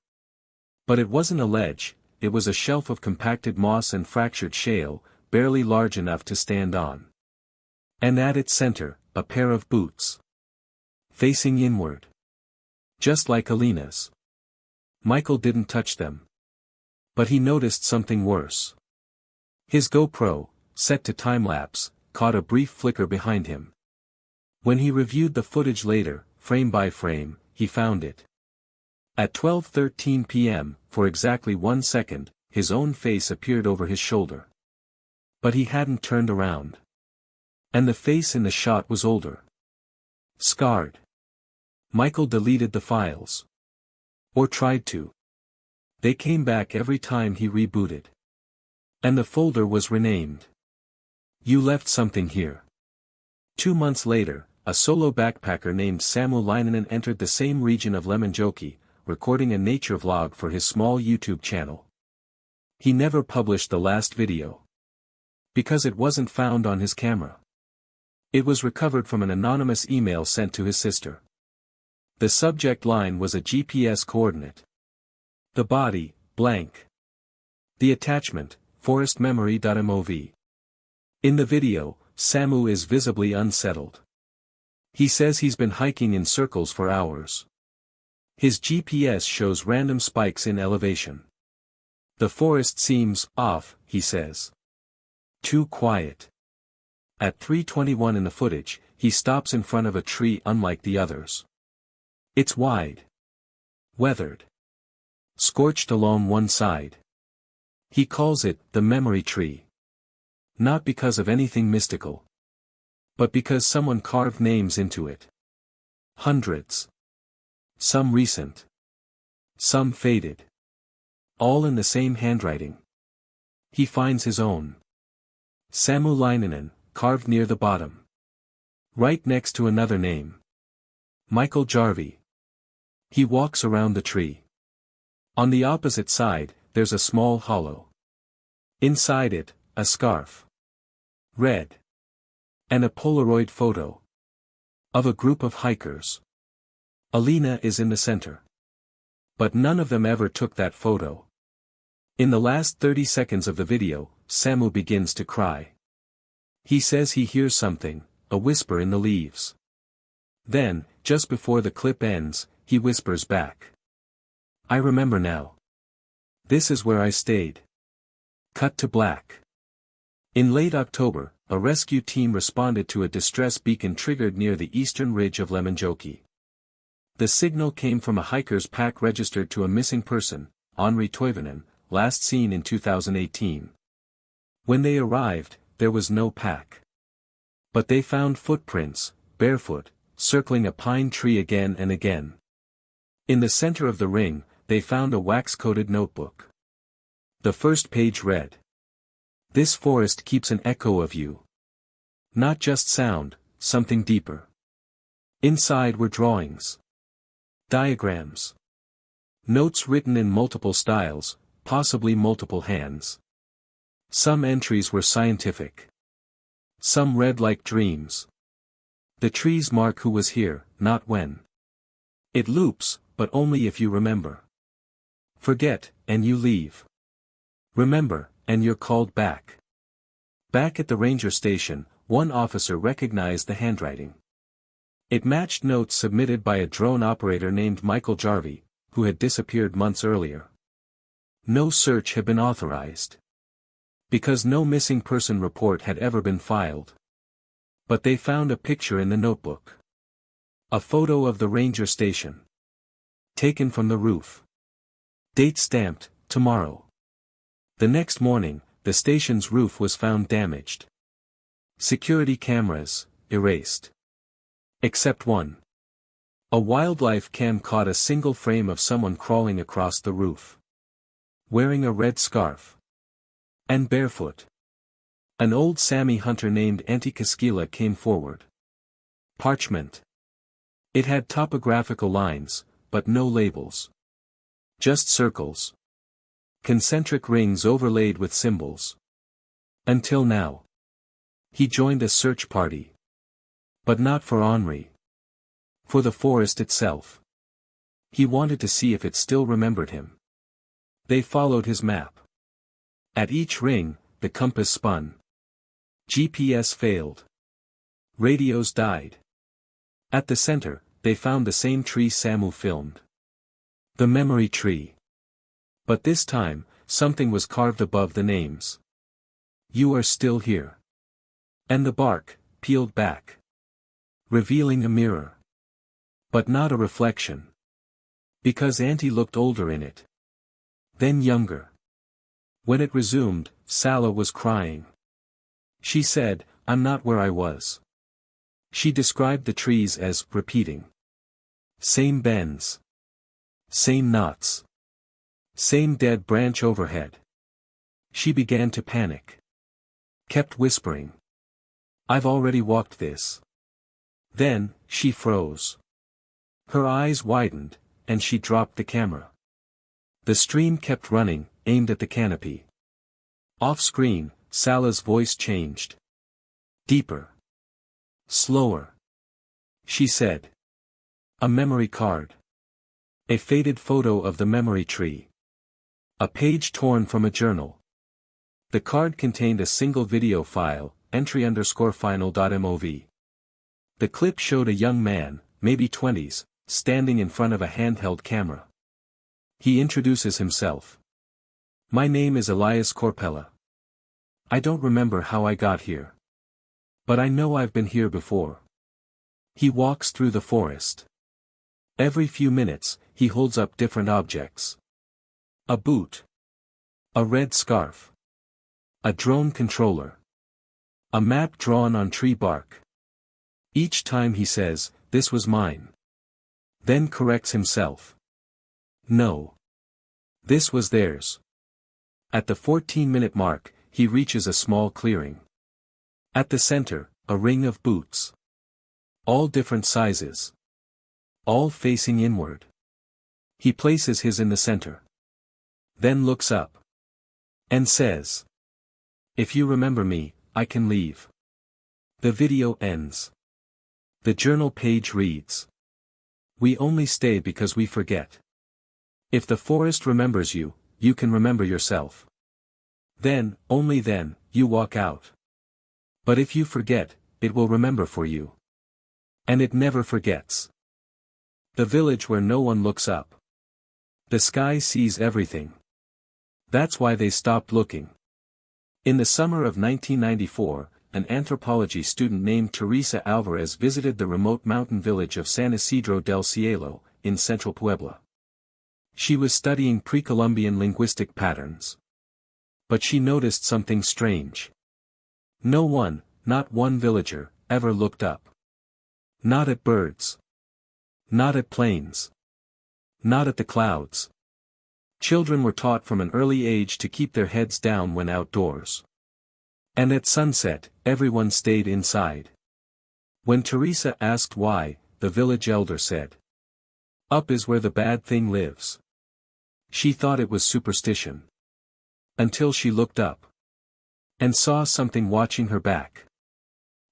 But it wasn't a ledge, it was a shelf of compacted moss and fractured shale, barely large enough to stand on. And at its center, a pair of boots. Facing inward. Just like Alina's. Michael didn't touch them. But he noticed something worse. His GoPro, set to time-lapse, caught a brief flicker behind him. When he reviewed the footage later, frame by frame, he found it. At 12:13 p.m., for exactly 1 second, his own face appeared over his shoulder. But he hadn't turned around. And the face in the shot was older. Scarred. Michael deleted the files. Or tried to. They came back every time he rebooted. And the folder was renamed. You left something here. 2 months later, a solo backpacker named Samu Laininen entered the same region of Lemmenjoki, recording a nature vlog for his small YouTube channel. He never published the last video. Because it wasn't found on his camera. It was recovered from an anonymous email sent to his sister. The subject line was a GPS coordinate. The body, blank. The attachment, forestmemory.mov. In the video, Samu is visibly unsettled. He says he's been hiking in circles for hours. His GPS shows random spikes in elevation. The forest seems off, he says. Too quiet. At 3:21 in the footage, he stops in front of a tree unlike the others. It's wide. Weathered. Scorched along one side. He calls it the memory tree. Not because of anything mystical. But because someone carved names into it. Hundreds. Some recent. Some faded. All in the same handwriting. He finds his own. Samu Laininen, carved near the bottom. Right next to another name. Michael Jarvi. He walks around the tree. On the opposite side, there's a small hollow. Inside it, a scarf. Red. And a Polaroid photo. Of a group of hikers. Alina is in the center. But none of them ever took that photo. In the last 30 seconds of the video, Samu begins to cry. He says he hears something, a whisper in the leaves. Then, just before the clip ends, he whispers back. I remember now. This is where I stayed. Cut to black. In late October, a rescue team responded to a distress beacon triggered near the eastern ridge of Lemmenjoki. The signal came from a hiker's pack registered to a missing person, Henri Toivonen, last seen in 2018. When they arrived, there was no pack. But they found footprints, barefoot, circling a pine tree again and again. In the center of the ring, they found a wax-coated notebook. The first page read. This forest keeps an echo of you. Not just sound, something deeper. Inside were drawings. Diagrams. Notes written in multiple styles, possibly multiple hands. Some entries were scientific. Some read like dreams. The trees mark who was here, not when. It loops, but only if you remember. Forget, and you leave. Remember, and you're called back. Back at the ranger station, one officer recognized the handwriting. It matched notes submitted by a drone operator named Michael Jarvi, who had disappeared months earlier. No search had been authorized. Because no missing person report had ever been filed. But they found a picture in the notebook. A photo of the ranger station. Taken from the roof. Date stamped, tomorrow. The next morning, the station's roof was found damaged. Security cameras, erased. Except one. A wildlife cam caught a single frame of someone crawling across the roof. Wearing a red scarf. And barefoot. An old Sami hunter named Antti Kaskila came forward. Parchment. It had topographical lines, but no labels. Just circles. Concentric rings overlaid with symbols. Until now. He joined a search party. But not for Henri. For the forest itself. He wanted to see if it still remembered him. They followed his map. At each ring, the compass spun. GPS failed. Radios died. At the center, they found the same tree Samu filmed. The memory tree. But this time, something was carved above the names. You are still here. And the bark, peeled back. Revealing a mirror. But not a reflection. Because Auntie looked older in it. Then younger. When it resumed, Sala was crying. She said, I'm not where I was. She described the trees as repeating. Same bends. Same knots. Same dead branch overhead. She began to panic. Kept whispering. I've already walked this. Then, she froze. Her eyes widened, and she dropped the camera. The stream kept running, aimed at the canopy. Off-screen, Sala's voice changed. Deeper. Slower. She said. A memory card. A faded photo of the memory tree. A page torn from a journal. The card contained a single video file, entry_final.mov. The clip showed a young man, maybe 20s, standing in front of a handheld camera. He introduces himself. My name is Elias Corpella. I don't remember how I got here. But I know I've been here before. He walks through the forest. Every few minutes, he holds up different objects. A boot. A red scarf. A drone controller. A map drawn on tree bark. Each time he says, this was mine. Then corrects himself. No. This was theirs. At the 14-minute mark, he reaches a small clearing. At the center, a ring of boots. All different sizes. All facing inward. He places his in the center. Then looks up. And says. If you remember me, I can leave. The video ends. The journal page reads. We only stay because we forget. If the forest remembers you, you can remember yourself. Then, only then, you walk out. But if you forget, it will remember for you. And it never forgets. The village where no one looks up. The sky sees everything. That's why they stopped looking. In the summer of 1994, an anthropology student named Teresa Alvarez visited the remote mountain village of San Isidro del Cielo, in central Puebla. She was studying pre-Columbian linguistic patterns. But she noticed something strange. No one, not one villager, ever looked up. Not at birds. Not at planes. Not at the clouds. Children were taught from an early age to keep their heads down when outdoors. And at sunset, everyone stayed inside. When Teresa asked why, the village elder said. Up is where the bad thing lives. She thought it was superstition. Until she looked up. And saw something watching her back.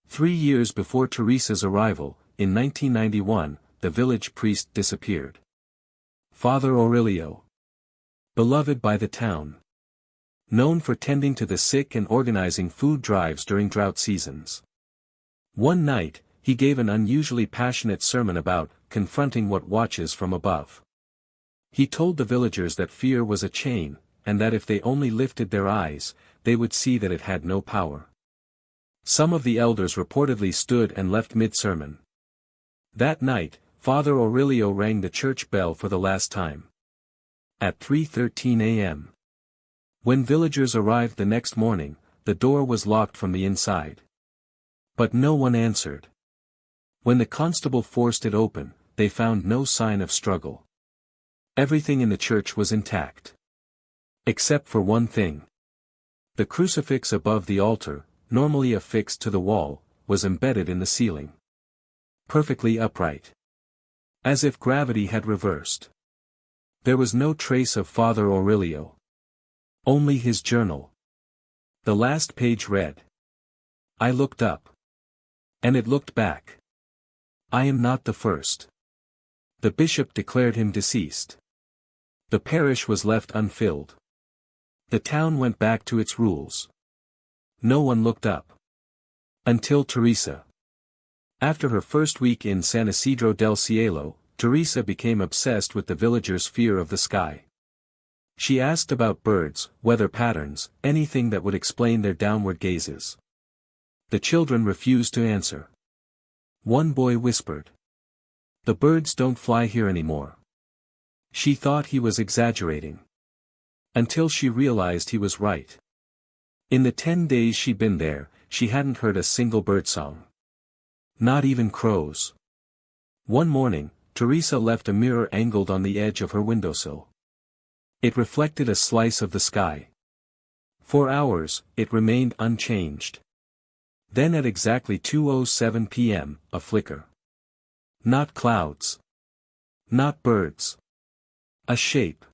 3 years before Teresa's arrival, in 1991, the village priest disappeared. Father Aurelio. Beloved by the town. Known for tending to the sick and organizing food drives during drought seasons. One night, he gave an unusually passionate sermon about confronting what watches from above. He told the villagers that fear was a chain, and that if they only lifted their eyes, they would see that it had no power. Some of the elders reportedly stood and left mid-sermon. That night, Father Aurelio rang the church bell for the last time. At 3:13 a.m. When villagers arrived the next morning, the door was locked from the inside. But no one answered. When the constable forced it open, they found no sign of struggle. Everything in the church was intact. Except for one thing. The crucifix above the altar, normally affixed to the wall, was embedded in the ceiling. Perfectly upright. As if gravity had reversed. There was no trace of Father Aurelio. Only his journal. The last page read. I looked up. And it looked back. I am not the first. The bishop declared him deceased. The parish was left unfilled. The town went back to its rules. No one looked up. Until Teresa. After her first week in San Isidro del Cielo, Teresa became obsessed with the villagers' fear of the sky. She asked about birds, weather patterns, anything that would explain their downward gazes. The children refused to answer. One boy whispered, "The birds don't fly here anymore." She thought he was exaggerating. Until she realized he was right. In the 10 days she'd been there, she hadn't heard a single birdsong. Not even crows. One morning, Teresa left a mirror angled on the edge of her windowsill. It reflected a slice of the sky. For hours, it remained unchanged. Then at exactly 2:07 p.m., a flicker. Not clouds. Not birds. A shape.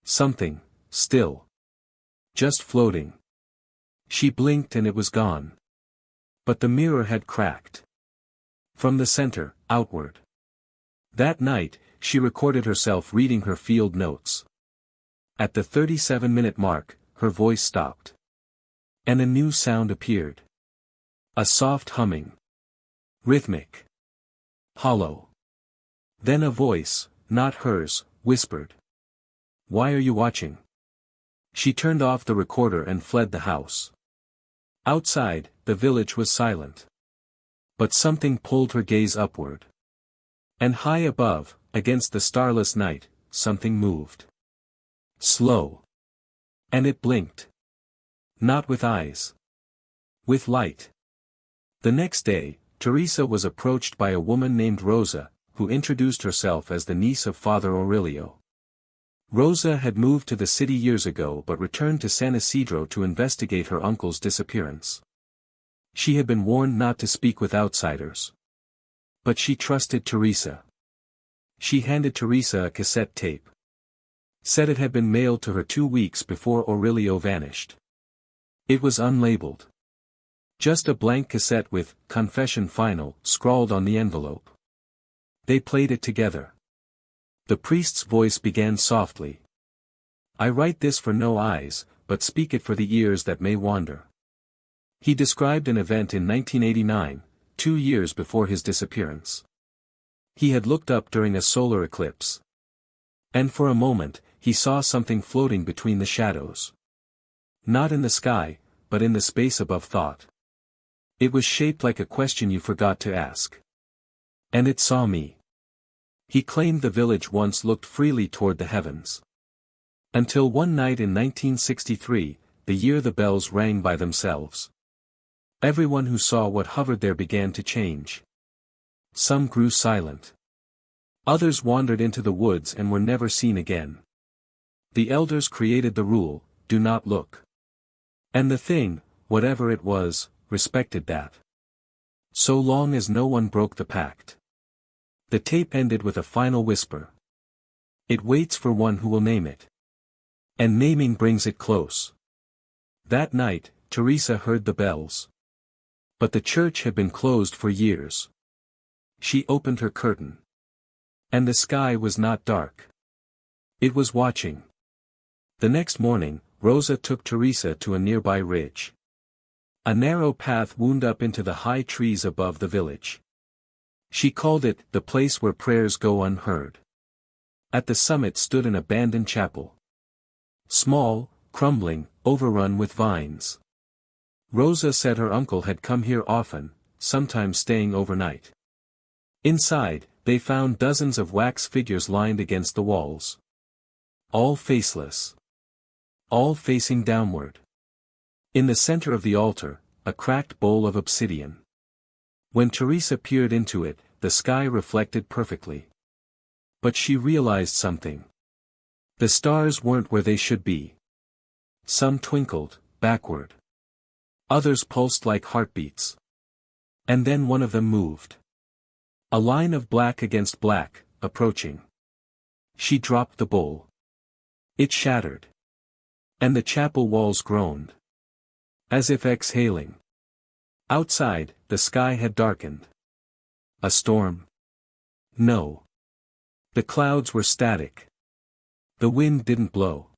Something, still. Just floating. She blinked and it was gone. But the mirror had cracked. From the center, outward. That night, she recorded herself reading her field notes. At the 37-minute mark, her voice stopped. And a new sound appeared. A soft humming. Rhythmic. Hollow. Then a voice, not hers, whispered. "Why are you watching?" She turned off the recorder and fled the house. Outside, the village was silent. But something pulled her gaze upward. And high above, against the starless night, something moved. Slow. And it blinked. Not with eyes. With light. The next day, Teresa was approached by a woman named Rosa, who introduced herself as the niece of Father Aurelio. Rosa had moved to the city years ago but returned to San Isidro to investigate her uncle's disappearance. She had been warned not to speak with outsiders. But she trusted Teresa. She handed Teresa a cassette tape. Said it had been mailed to her 2 weeks before Aurelio vanished. It was unlabeled. Just a blank cassette with "Confession Final" scrawled on the envelope. They played it together. The priest's voice began softly. "I write this for no eyes, but speak it for the ears that may wander." He described an event in 1989, 2 years before his disappearance. He had looked up during a solar eclipse. And for a moment, he saw something floating between the shadows. Not in the sky, but in the space above thought. It was shaped like a question you forgot to ask. And it saw me. He claimed the village once looked freely toward the heavens. Until one night in 1963, the year the bells rang by themselves. Everyone who saw what hovered there began to change. Some grew silent. Others wandered into the woods and were never seen again. The elders created the rule, "Do not look." And the thing, whatever it was, respected that. So long as no one broke the pact. The tape ended with a final whisper. "It waits for one who will name it. And naming brings it close." That night, Teresa heard the bells. But the church had been closed for years. She opened her curtain. And the sky was not dark. It was watching. The next morning, Rosa took Teresa to a nearby ridge. A narrow path wound up into the high trees above the village. She called it the place where prayers go unheard. At the summit stood an abandoned chapel. Small, crumbling, overrun with vines. Rosa said her uncle had come here often, sometimes staying overnight. Inside, they found dozens of wax figures lined against the walls. All faceless. All facing downward. In the center of the altar, a cracked bowl of obsidian. When Teresa peered into it, the sky reflected perfectly. But she realized something. The stars weren't where they should be. Some twinkled, backward. Others pulsed like heartbeats. And then one of them moved. A line of black against black, approaching. She dropped the bowl. It shattered. And the chapel walls groaned. As if exhaling. Outside, the sky had darkened. A storm? No. The clouds were static. The wind didn't blow.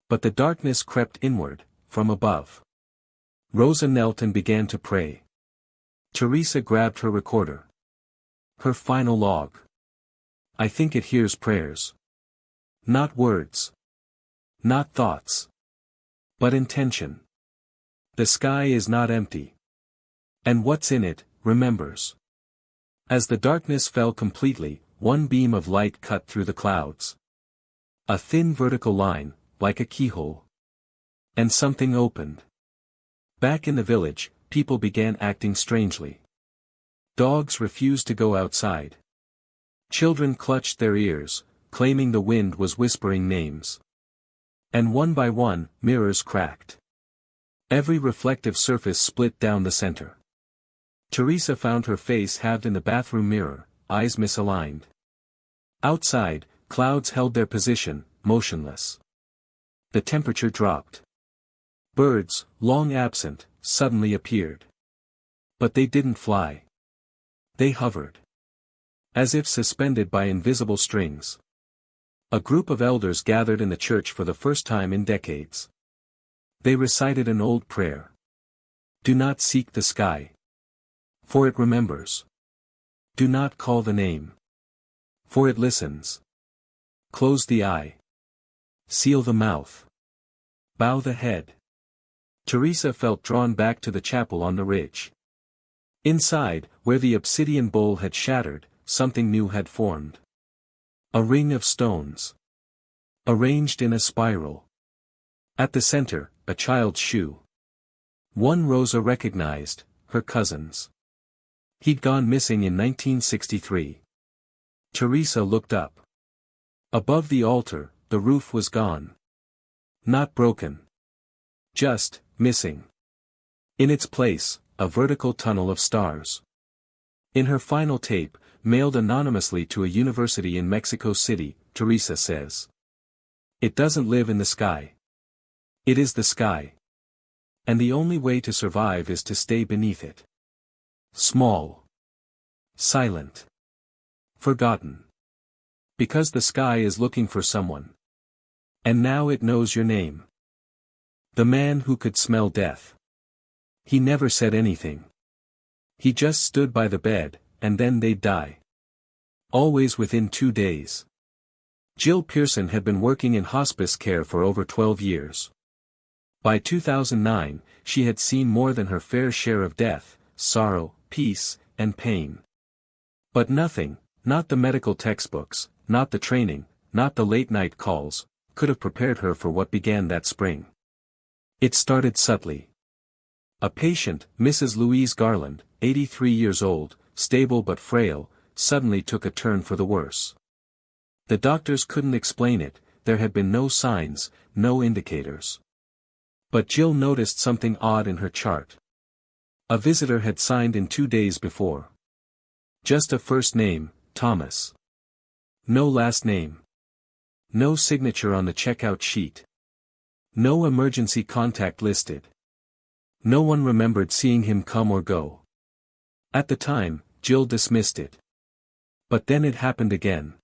But the darkness crept inward, from above. Rosa knelt and began to pray. Teresa grabbed her recorder. Her final log. I think it hears prayers. Not words. Not thoughts. But intention. The sky is not empty. And what's in it, remembers. As the darkness fell completely, one beam of light cut through the clouds. A thin vertical line, like a keyhole. And something opened. Back in the village, people began acting strangely. Dogs refused to go outside. Children clutched their ears, claiming the wind was whispering names. And one by one, mirrors cracked. Every reflective surface split down the center. Teresa found her face halved in the bathroom mirror, eyes misaligned. Outside, clouds held their position, motionless. The temperature dropped. Birds, long absent, suddenly appeared. But they didn't fly. They hovered. As if suspended by invisible strings. A group of elders gathered in the church for the first time in decades. They recited an old prayer. Do not seek the sky. For it remembers. Do not call the name. For it listens. Close the eye. Seal the mouth. Bow the head. Teresa felt drawn back to the chapel on the ridge. Inside, where the obsidian bowl had shattered, something new had formed. A ring of stones. Arranged in a spiral. At the center, a child's shoe. One Rosa recognized, her cousin's. He'd gone missing in 1963. Teresa looked up. Above the altar, the roof was gone. Not broken. Just, missing. In its place, a vertical tunnel of stars. In her final tape, mailed anonymously to a university in Mexico City, Teresa says. It doesn't live in the sky. It is the sky. And the only way to survive is to stay beneath it. Small. Silent. Forgotten. Because the sky is looking for someone. And now it knows your name. The man who could smell death. He never said anything. He just stood by the bed, and then they'd die. Always within 2 days. Jill Pearson had been working in hospice care for over 12 years. By 2009, she had seen more than her fair share of death, sorrow, peace, and pain. But nothing, not the medical textbooks, not the training, not the late-night calls, could have prepared her for what began that spring. It started subtly. A patient, Mrs. Louise Garland, 83 years old, stable but frail, suddenly took a turn for the worse. The doctors couldn't explain it, there had been no signs, no indicators. But Jill noticed something odd in her chart. A visitor had signed in 2 days before. Just a first name, Thomas. No last name. No signature on the checkout sheet. No emergency contact listed. No one remembered seeing him come or go. At the time, Jill dismissed it. But then it happened again.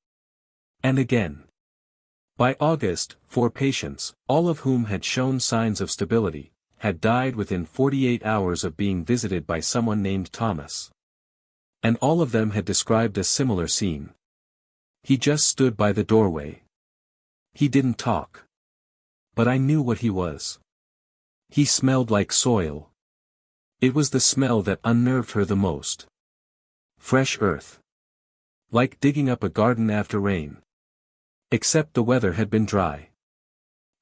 And again. By August, 4 patients, all of whom had shown signs of stability, had died within 48 hours of being visited by someone named Thomas. And all of them had described a similar scene. He just stood by the doorway. He didn't talk. But I knew what he was. He smelled like soil. It was the smell that unnerved her the most. Fresh earth. Like digging up a garden after rain. Except the weather had been dry.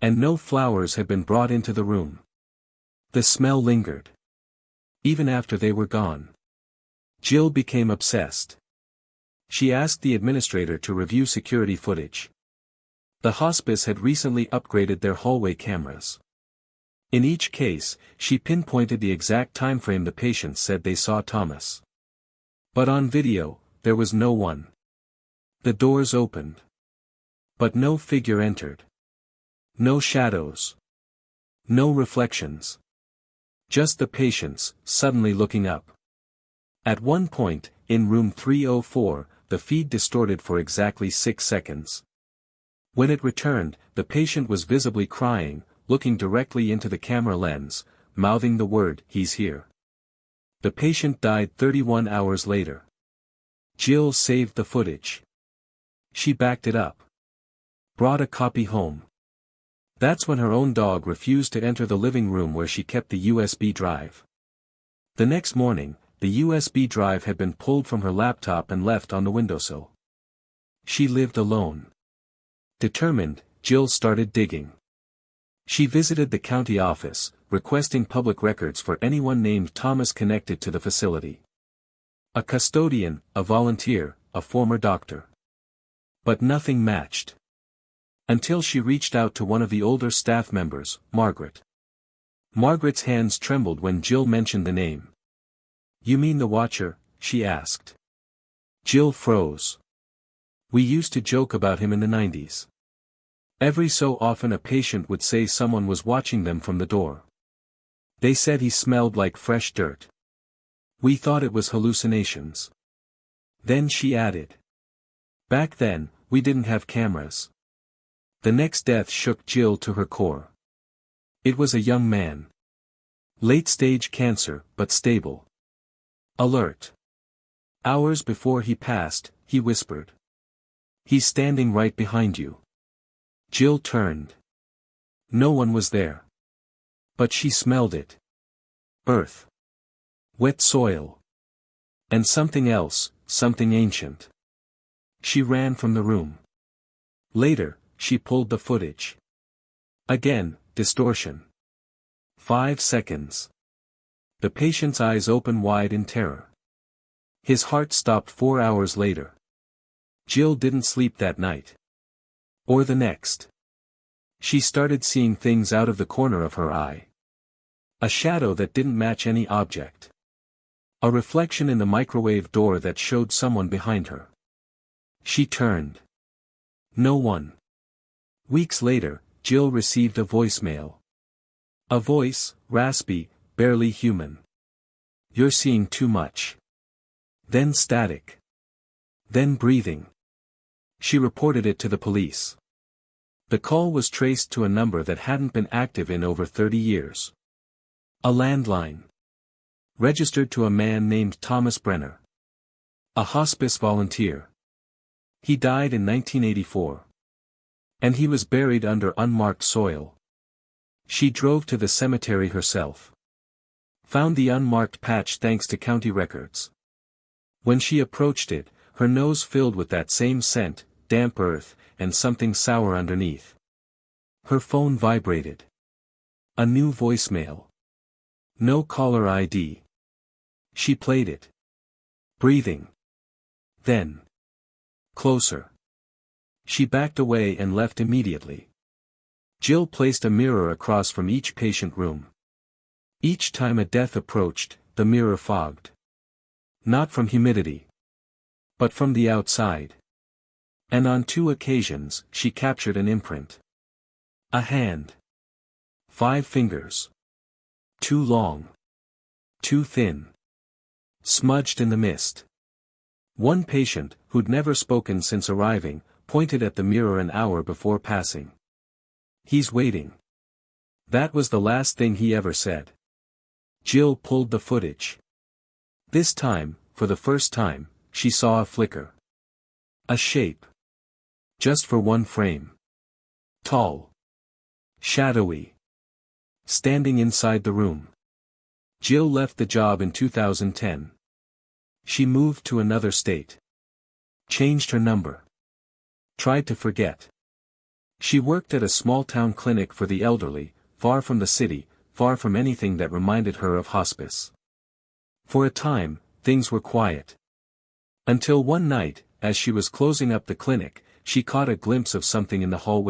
And no flowers had been brought into the room. The smell lingered. Even after they were gone. Jill became obsessed. She asked the administrator to review security footage. The hospice had recently upgraded their hallway cameras. In each case, she pinpointed the exact timeframe the patients said they saw Thomas. But on video, there was no one. The doors opened. But no figure entered. No shadows. No reflections. Just the patients, suddenly looking up. At one point, in room 304, the feed distorted for exactly 6 seconds. When it returned, the patient was visibly crying, looking directly into the camera lens, mouthing the word, "He's here." The patient died 31 hours later. Jill saved the footage. She backed it up. Brought a copy home. That's when her own dog refused to enter the living room where she kept the USB drive. The next morning, the USB drive had been pulled from her laptop and left on the windowsill. She lived alone. Determined, Jill started digging. She visited the county office, requesting public records for anyone named Thomas connected to the facility. A custodian, a volunteer, a former doctor. But nothing matched. Until she reached out to one of the older staff members, Margaret. Margaret's hands trembled when Jill mentioned the name. "You mean the Watcher?" she asked. Jill froze. "We used to joke about him in the 90s. Every so often a patient would say someone was watching them from the door. They said he smelled like fresh dirt. We thought it was hallucinations." Then she added. "Back then, we didn't have cameras." The next death shook Jill to her core. It was a young man. Late-stage cancer, but stable. Alert. Hours before he passed, he whispered. "He's standing right behind you." Jill turned. No one was there. But she smelled it. Earth. Wet soil. And something else, something ancient. She ran from the room. Later, she pulled the footage. Again, distortion. 5 seconds. The patient's eyes open wide in terror. His heart stopped 4 hours later. Jill didn't sleep that night. Or the next. She started seeing things out of the corner of her eye. A shadow that didn't match any object. A reflection in the microwave door that showed someone behind her. She turned. No one. Weeks later, Jill received a voicemail. A voice, raspy, barely human. "You're seeing too much." Then static. Then breathing. She reported it to the police. The call was traced to a number that hadn't been active in over 30 years. A landline. Registered to a man named Thomas Brenner. A hospice volunteer. He died in 1984. And he was buried under unmarked soil. She drove to the cemetery herself. Found the unmarked patch thanks to county records. When she approached it, her nose filled with that same scent, damp earth, and something sour underneath. Her phone vibrated. A new voicemail. No caller ID. She played it. Breathing. Then. Closer. She backed away and left immediately. Jill placed a mirror across from each patient room. Each time a death approached, the mirror fogged. Not from humidity. But from the outside. And on 2 occasions, she captured an imprint. A hand. 5 fingers. Too long. Too thin. Smudged in the mist. One patient, who'd never spoken since arriving, pointed at the mirror an hour before passing. "He's waiting." That was the last thing he ever said. Jill pulled the footage. This time, for the first time, she saw a flicker. A shape. Just for one frame. Tall. Shadowy. Standing inside the room. Jill left the job in 2010. She moved to another state. Changed her number. Tried to forget. She worked at a small-town clinic for the elderly, far from the city, far from anything that reminded her of hospice. For a time, things were quiet. Until one night, as she was closing up the clinic, she caught a glimpse of something in the hallway.